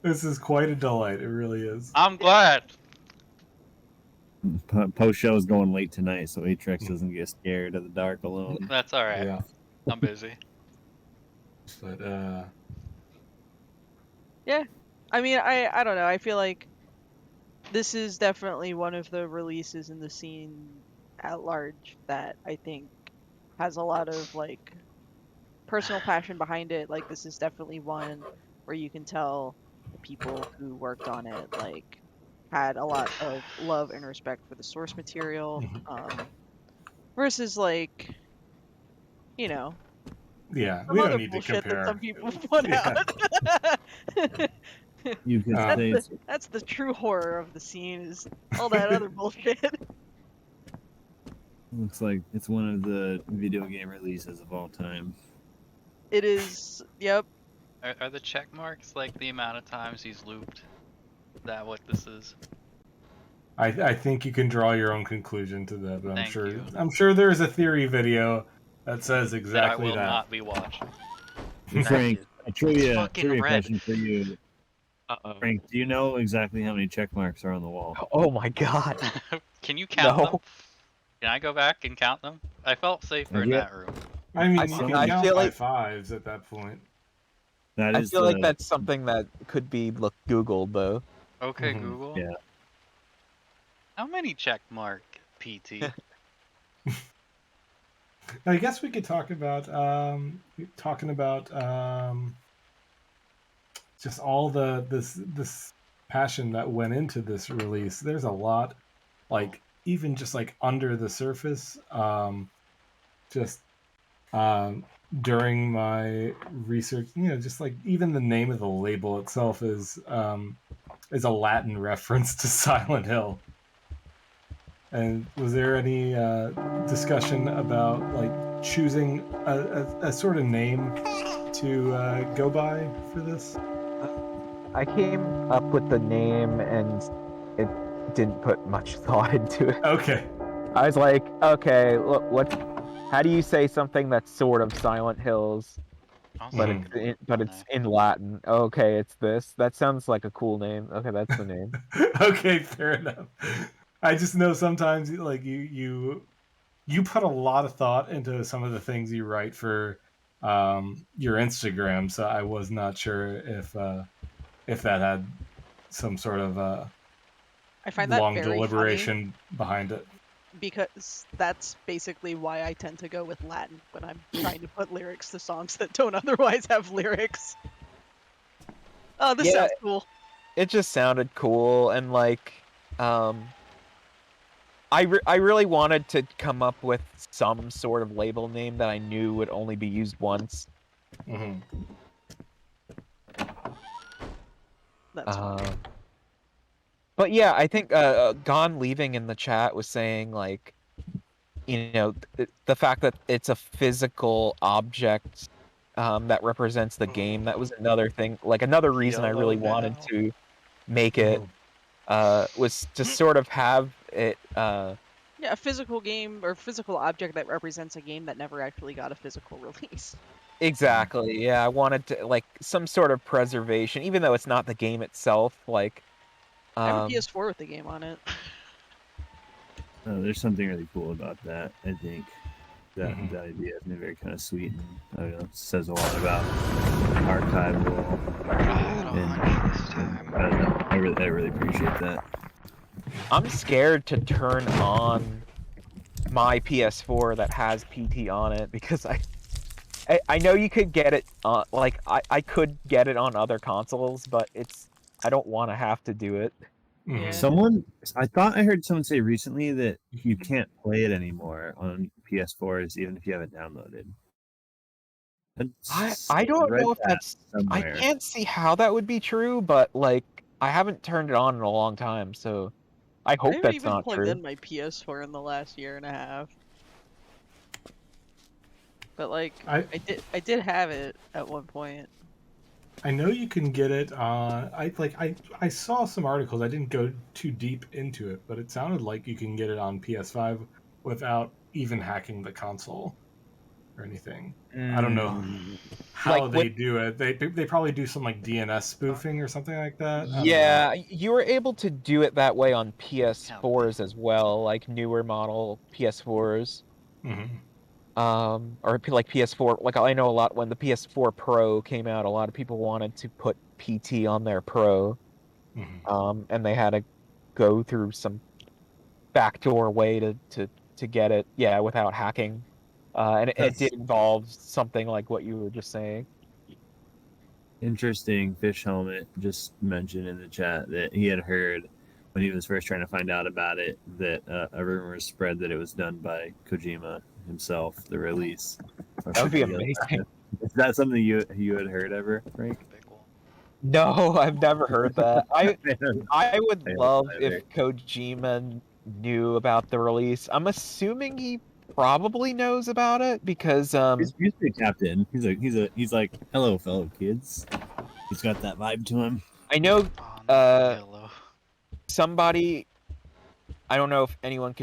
This is quite a delight. It really is. I'm glad. Post show is going late tonight, so Atrex doesn't get scared of the dark alone. That's all right. Yeah. I'm busy. But yeah, I mean, I don't know. I feel like this is definitely one of the releases in the scene at large that I think has a lot of like personal passion behind it. Like this is definitely one where you can tell the people who worked on it like had a lot of love and respect for the source material versus like, you know, Yeah, Some we don't other need to bullshit compare. that some people put Yeah. out. You could Uh, say That's the true horror of the scene is all that other bullshit. looks like it's one of the video game releases of all time. It is. Yep. Are the check marks like the amount of times he's looped? Is that what this is? I think you can draw your own conclusion to that, but Thank you. I'm sure there's a theory video that says That I exactly will that. not be watching. Frank, a trivia fucking red. question for you. Uh-oh. Frank, do you know exactly how many check marks are on the wall? Oh my god. Can you count them? No. Can I go back and count them? I felt safer in Yeah. that room. I mean, I you feel- can I count feel by like- fives at that point. That I is feel like the- that's something that could be Googled though. Okay, Mhm. Google. Yeah. How many check mark PT? I guess we could talk about just all this passion that went into this release. There's a lot, like even just like under the surface. During my research, just like even the name of the label itself is a Latin reference to Silent Hill. And was there any discussion about like choosing a sort of name to go by for this? I came up with the name and it didn't put much thought into it. Okay. I was like, okay, look, how do you say something that's sort of Silent Hills, but Also, it's in Latin? Okay, it's this. That sounds like a cool name. Okay, that's the name. Okay, fair enough. I just know sometimes like you put a lot of thought into some of the things you write for your Instagram, so I was not sure if that had some sort of I find that long very deliberation behind it. funny because that's basically why I tend to go with Latin when I'm trying to put lyrics to songs that don't otherwise have lyrics. Oh, this Yeah. sounds cool. It just sounded cool and like I really wanted to come up with some sort of label name that I knew would only be used once. Mm-hmm. That's fine. But yeah, I think Gone Leaving in the chat was saying like, the fact that it's a physical object that represents the game. That was another thing, like another reason I really YOLO wanted now. to make it was to sort of have it. Yeah, a physical game or physical object that represents a game that never actually got a physical release. Exactly. Yeah, I wanted to like some sort of preservation, even though it's not the game itself. Like, I have a PS4 with the game on it. there's something really cool about that. I think that Mhm. that idea is very kind of sweet, and I don't know, it says a lot about archival. And I don't know. I really appreciate that. I'm scared to turn on my PS4 that has PT on it because I know you could get it like I could get it on other consoles, but I don't want to have to do it. Mhm. Yeah. I thought I heard someone say recently that you can't play it anymore on PS4s, even if you have it downloaded. I don't read know if that that's I somewhere. can't see how that would be true, but like I haven't turned it on in a long time, so I I hope haven't that's even not plugged true. in my PS4 in the last year and a half. But like, I I did have it at one point. I know you can get it. I saw some articles. I didn't go too deep into it, but it sounded like you can get it on PS5 without even hacking the console or anything. I don't know how Like, they with- do it. They probably do some like DNS spoofing or something like that. I don't know. Yeah, you were able to do it that way on PS4s as well, like newer model PS4s. Mhm. Or like PS4, like I know a lot when the PS4 Pro came out, a lot of people wanted to put PT on their Pro. Mhm. And they had to go through some backdoor way to get it, yeah, without hacking. And it That's- did involve something like what you were just saying. Interesting. Fish Helmet just mentioned in the chat that he had heard when he was first trying to find out about it that a rumor spread that it was done by Kojima himself, the release. That would be amazing. that something you had heard ever, Frank? Big one. No, I've never heard that. I would I haven't love either. if Kojima knew about the release. I'm assuming he probably knows about it because He's pretty tapped in. He's like, hello, fellow kids. He's got that vibe to him. I know Oh, not Halo. somebody. I don't know if anyone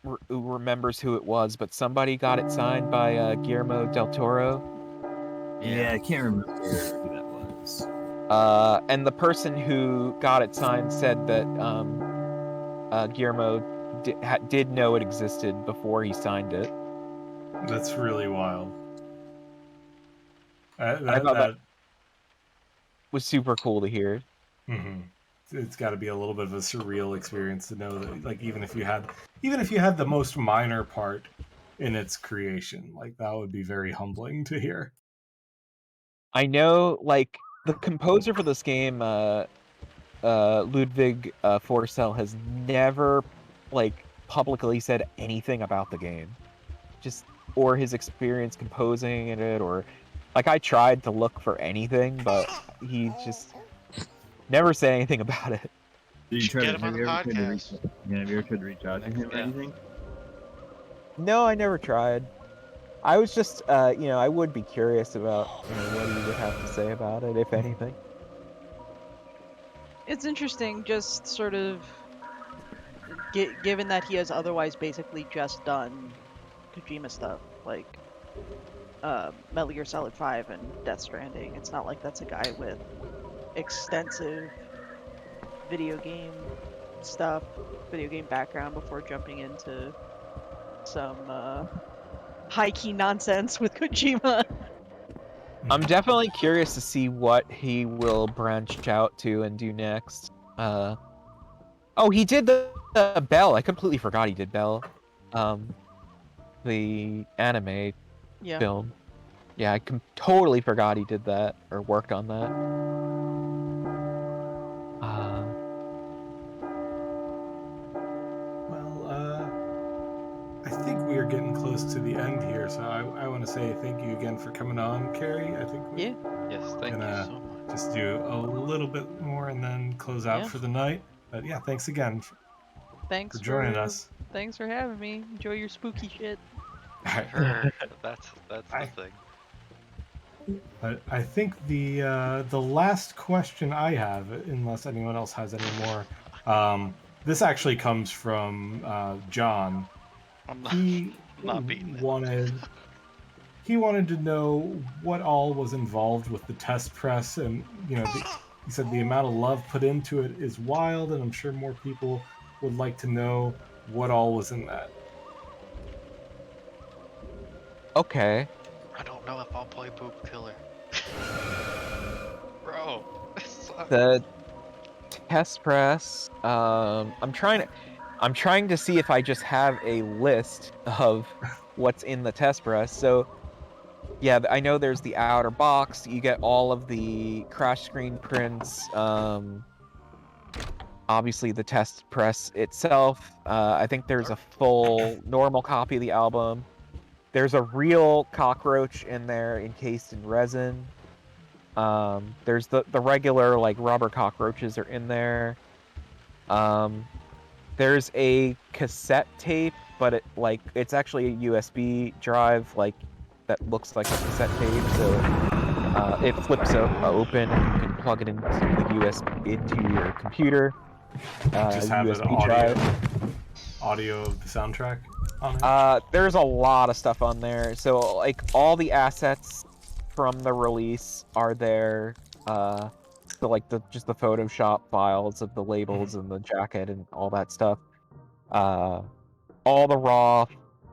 who remembers who it was, but somebody got it signed by Guillermo del Toro. Yeah, I can't remember who that was. And the person who got it signed said that Guillermo did know it existed before he signed it. That's really wild. I thought that was super cool to hear. Mm-hmm. It's got to be a little bit of a surreal experience to know that, like, even if you had the most minor part in its creation, like, that would be very humbling to hear. I know, like, the composer for this game, Ludwig Forsell, has never, like, publicly said anything about the game, or his experience composing in it, or like I tried to look for anything, but he just never said anything about it. Did you try Get to, him on the podcast. have you ever tried to reach out to him or Yeah. anything? No, I never tried. I was just, I would be curious about what he would have to say about it, if anything. It's interesting, just sort of given that he has otherwise basically just done Kojima stuff, like Metal Gear Solid 5 and Death Stranding. It's not like that's a guy with extensive video game stuff, video game background before jumping into some high-key nonsense with Kojima. I'm definitely curious to see what he will branch out to and do next. Oh, he did the Bell. I completely forgot he did Bell. The anime Yeah. film. Yeah, I totally forgot he did that or worked on that. I think we are getting close to the end here, so I want to say thank you again for coming on, Carrie. I think we're Yes, thank you gonna so much. just do a little bit more and then close out Yeah. for the night. But yeah, thanks again Thanks for joining us. Thanks for having me. Enjoy your spooky shit. Sure, that's the I- thing. But I think the last question I have, unless anyone else has any more, this actually comes from John. I'm not, He not beating it. he wanted to know what all was involved with the test press, and he said the amount of love put into it is wild, and I'm sure more people would like to know what all was in that. Okay. I don't know if I'll play Poop Killer. Bro, this sucks. The test press. I'm trying to see if I just have a list of what's in the test press. So, yeah, I know there's the outer box. You get all of the crash screen prints. Obviously, the test press itself. I think there's a full normal copy of the album. There's a real cockroach in there encased in resin. There's the regular like rubber cockroaches are in there. There's a cassette tape, but it's actually a USB drive that looks like a cassette tape. So it flips open and you can plug it into the USB into your computer. Just have USB an drive. audio of the soundtrack on it. There's a lot of stuff on there. So like all the assets from the release are there. So like just the Photoshop files of the labels and the jacket and all that stuff. All the raw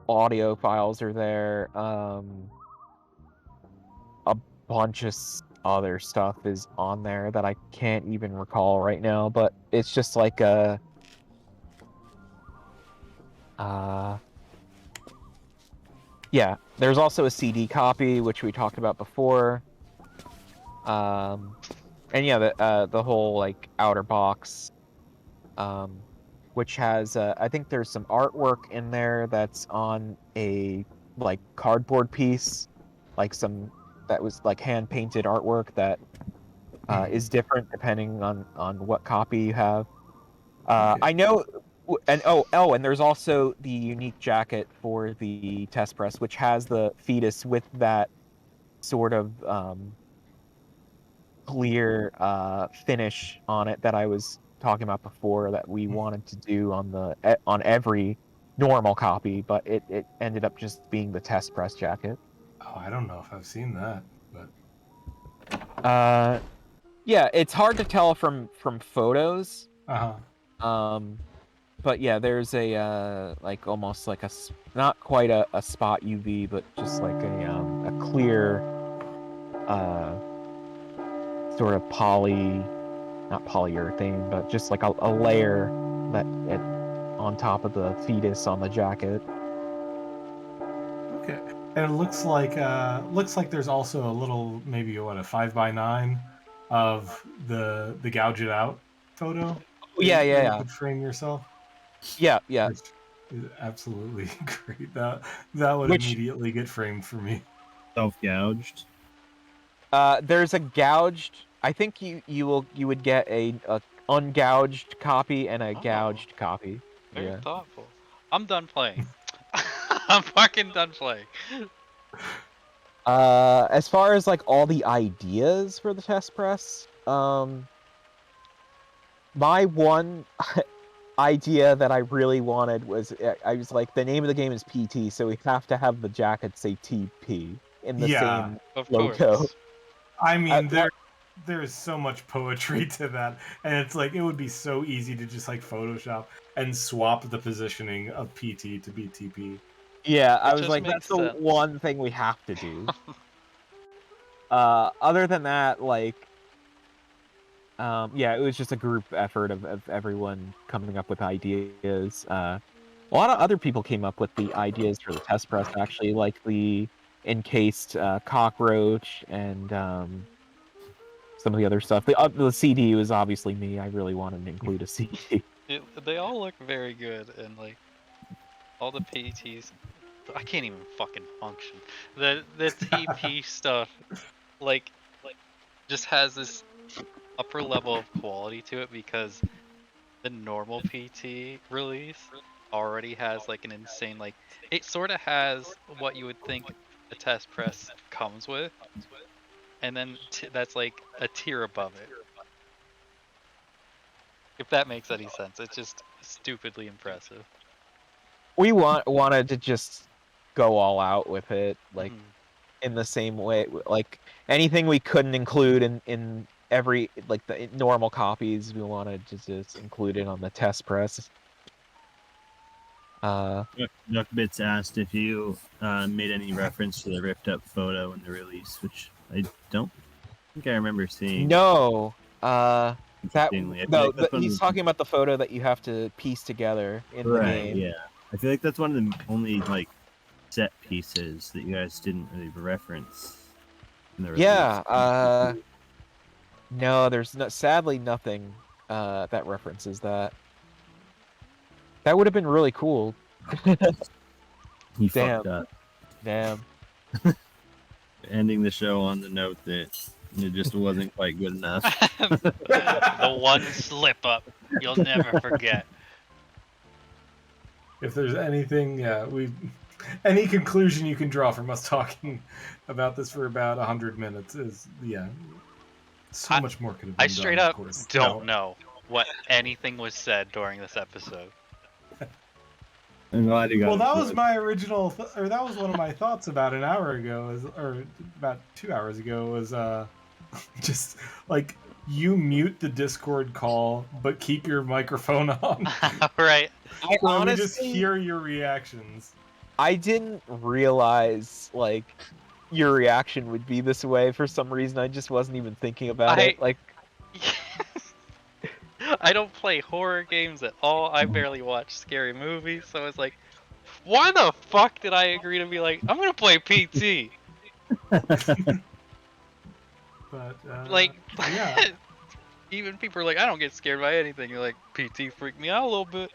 audio files are there. A bunch of other stuff is on there that I can't even recall right now, but it's just like yeah, there's also a CD copy, which we talked about before. And yeah, the whole like outer box, which has I think there's some artwork in there that's on a like cardboard piece, like some that was like hand painted artwork that is different depending on what copy you have. Okay. I know, and there's also the unique jacket for the test press, which has the fetus with that sort of clear finish on it that I was talking about before that we wanted to do on every normal copy, but it ended up just being the test press jacket. Oh, I don't know if I've seen that, but Yeah, it's hard to tell from photos. But yeah, there's a like almost like not quite a spot UV, but just like a clear sort of not polyurethane, but just like a layer that on top of the fetus on the jacket. okay. And it looks like there's also a little, maybe what, a 5x9 of the gouge it out photo. Yeah, that yeah, you could frame yourself. yeah. Which is absolutely great. That would Which- immediately get framed for me. Self-gouged. There's a gouged. I think you would get a ungouged copy and a Oh. gouged copy. Very Yeah. thoughtful. I'm done playing. I'm fucking done playing. As far as like all the ideas for the test press, my one idea that I really wanted was I was like, the name of the game is PT, so we have to have the jacket say TP in the same Of logo. course. I mean, what- there's so much poetry to that, and it's like it would be so easy to just like Photoshop and swap the positioning of PT to be TP. Yeah, I It was just like, makes that's the sense. one thing we have to do. Other than that, like, yeah, it was just a group effort of everyone coming up with ideas. A lot of other people came up with the ideas for the test press, actually, like the encased cockroach and some of the other stuff. The CD was obviously me. I really wanted to include a CD. They all look very good, and like all the PTs, I can't even fucking function. The TP stuff, like just has this upper level of quality to it because the normal PT release already has like an insane like it sort of has what you would think a test press comes with, and then that's like a tier above it. If that makes any sense, it's just stupidly impressive. We wanted to just go all out with it, like Mhm. in the same way, like anything we couldn't include in every like the normal copies, we wanted to just include it on the test press. Duckbits asked if you made any reference to the ripped up photo in the release, which I don't think I remember seeing. No, Interestingly. I feel like that's one he's of the- talking about the photo that you have to piece together in the Right, game. yeah. I feel like that's one of the only like set pieces that you guys didn't really reference in the release. Yeah, no, there's sadly nothing that references that. That would have been really cool. You Damn. fucked up. Damn. Ending the show on the note that it just wasn't quite good enough. The one slip up you'll never forget. If there's anything, yeah, any conclusion you can draw from us talking about this for about 100 minutes is, yeah, so much more could have been I straight done, up of course. don't know what anything was said during this episode. I'm glad you got Well, it that was right. my original, or that was one of my thoughts about an hour ago, or about 2 hours ago, was just like you mute the Discord call, but keep your microphone on. Right. I So we just honestly, hear your reactions. I didn't realize like your reaction would be this way for some reason. I just wasn't even thinking about it. Like, I don't play horror games at all. I barely watch scary movies, so it's like, why the fuck did I agree to be like, I'm gonna play PT? But Like, yeah. even people are like, I don't get scared by anything. You're like, PT freaked me out a little bit.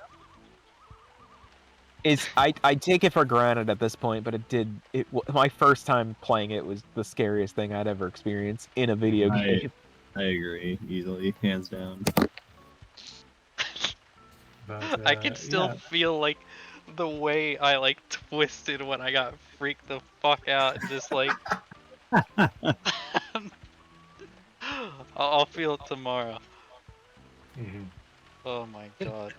I take it for granted at this point, but my first time playing it was the scariest thing I'd ever experienced in a video game. I agree easily, hands down. But I can still yeah. feel like the way I like twisted when I got freaked the fuck out. Just like I'll feel it tomorrow. Mhm. Oh my god.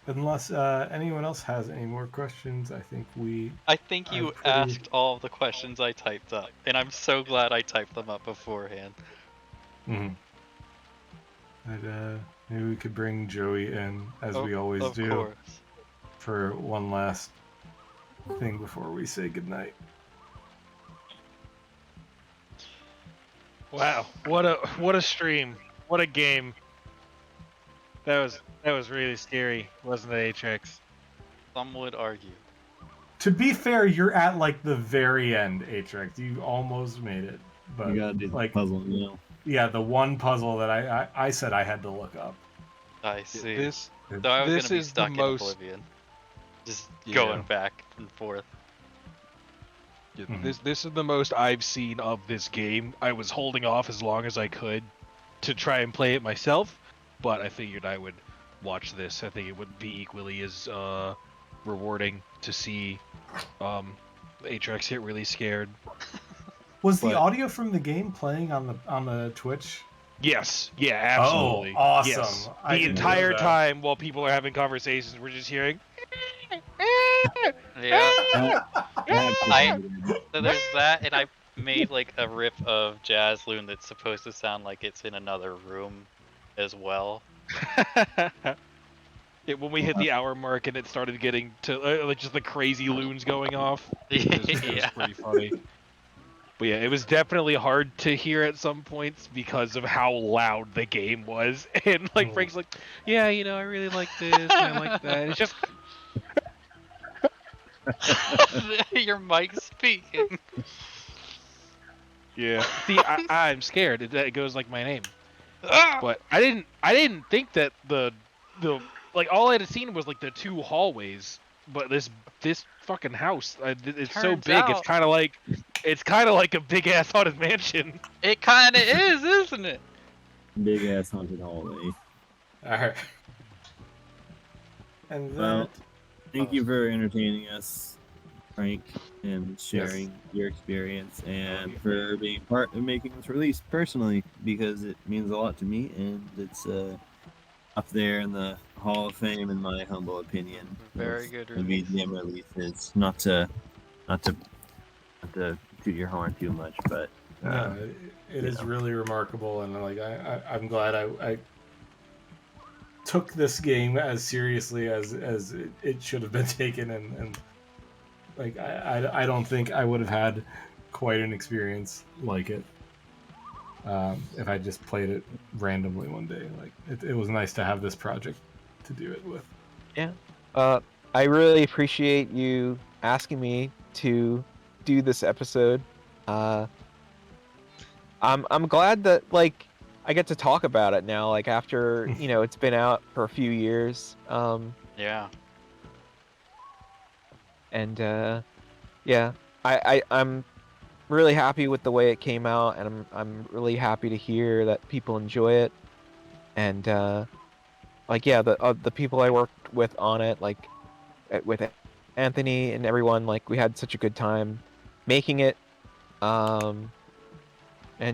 Unless anyone else has any more questions, I think I think you I'm pretty- asked all of the questions I typed up, and I'm so glad I typed them up beforehand. Mhm. And maybe we could bring Joey in, as we always Of do, course. for one last thing before we say goodnight. Wow, what a stream, what a game. That was really scary, wasn't it, Atrix? Some would argue. To be fair, you're at like the very end, Atrix. You almost made it, but You gotta do the like puzzle, you know. yeah, the one puzzle that I said I had to look up. I see. This So I was this gonna be is the stuck in most- oblivion. Just Yeah. going back and forth. this is the most I've seen of this game. I was holding off as long as I could to try and play it myself, but I figured I would watch this. I think it would be equally as rewarding to see Atrix get really scared. Was the But- audio from the game playing on the Twitch? Yes, yeah, absolutely. Oh, awesome. Yes. I The didn't know entire that. time while people are having conversations, we're just hearing. Yeah. I So there's that, and I made like a riff of Jazz Loon that's supposed to sound like it's in another room as well. When we hit the hour mark and it started getting to like just the crazy loons going off, it was Yeah. pretty funny. But yeah, it was definitely hard to hear at some points because of how loud the game was. And like Frank's like, yeah, you know, I really like this, and I like that. It's just Your mic's speaking. yeah. See, I'm scared that it goes like my name. Ah! But I didn't think that the like all I had seen was like the two hallways, but this fucking house, it's so Turns big. out- It's kind of like a big ass haunted mansion. It kinda is, isn't it? Big ass haunted hallway. Alright. And that Well, thank you for entertaining us, Frank, and sharing your experience, and for being part of making this release personally, because it means a lot to me, and it's up there in the Hall of Fame, in my humble opinion. Very of good the release. VGM releases. Not to toot your horn too much, but no, it is know. really remarkable, and like I'm glad I took this game as seriously as it should have been taken, and like I don't think I would have had quite an experience like it if I just played it randomly one day. Like it was nice to have this project to do it with. I really appreciate you asking me to do this episode. I'm glad that like I get to talk about it now. Like after it's been out for a few years. Yeah. And yeah, I'm really happy with the way it came out, and I'm really happy to hear that people enjoy it. And like yeah, the people I worked with on it, like with Anthony and everyone, like we had such a good time making it. And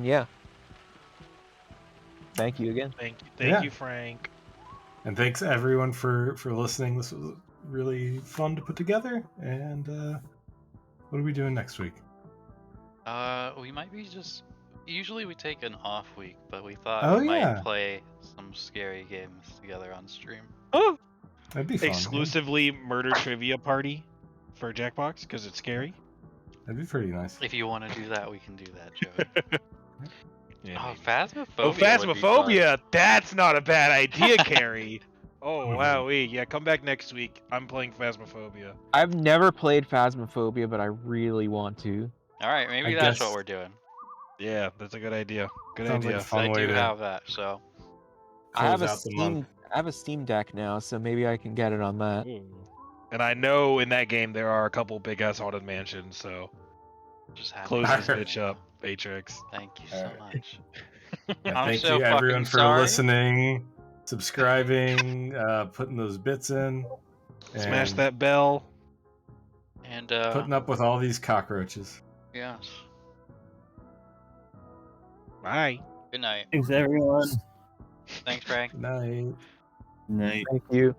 yeah, thank you again. Thank Yeah. you, Frank. And thanks everyone for listening. This was really fun to put together. And what are we doing next week? We might be just. Usually we take an off week, but we thought Oh, we yeah. might play some scary games together on stream. Oh, That'd be fun. yeah. exclusively murder trivia party for Jackbox because it's scary. That'd be pretty nice. If you want to do that, we can do that, Joey. Yeah, Oh, maybe. Phasmophobia. Oh, would be fun. Phasmophobia! That's not a bad idea, Carrie. Oh, Mhm. wow, yeah, come back next week. I'm playing Phasmophobia. I've never played Phasmophobia, but I really want to. All right, maybe I that's guess- what we're doing. Yeah, that's a good idea. Good Sounds like idea. a fun I way do to have that, so I have close a out the month. I have a Steam Deck now, so maybe I can get it on that. Ooh. And I know in that game there are a couple big ass haunted mansions, so Just happy close to this hear bitch that. up, Atrix. Thank you so much. Yeah, I'm thank so you everyone fucking for sorry. listening, subscribing, putting those bits in, Smash and that bell. And putting up with all these cockroaches. yes. Bye. Good night. Thanks, everyone. Thanks, Frank. Good night. Night. Thank you.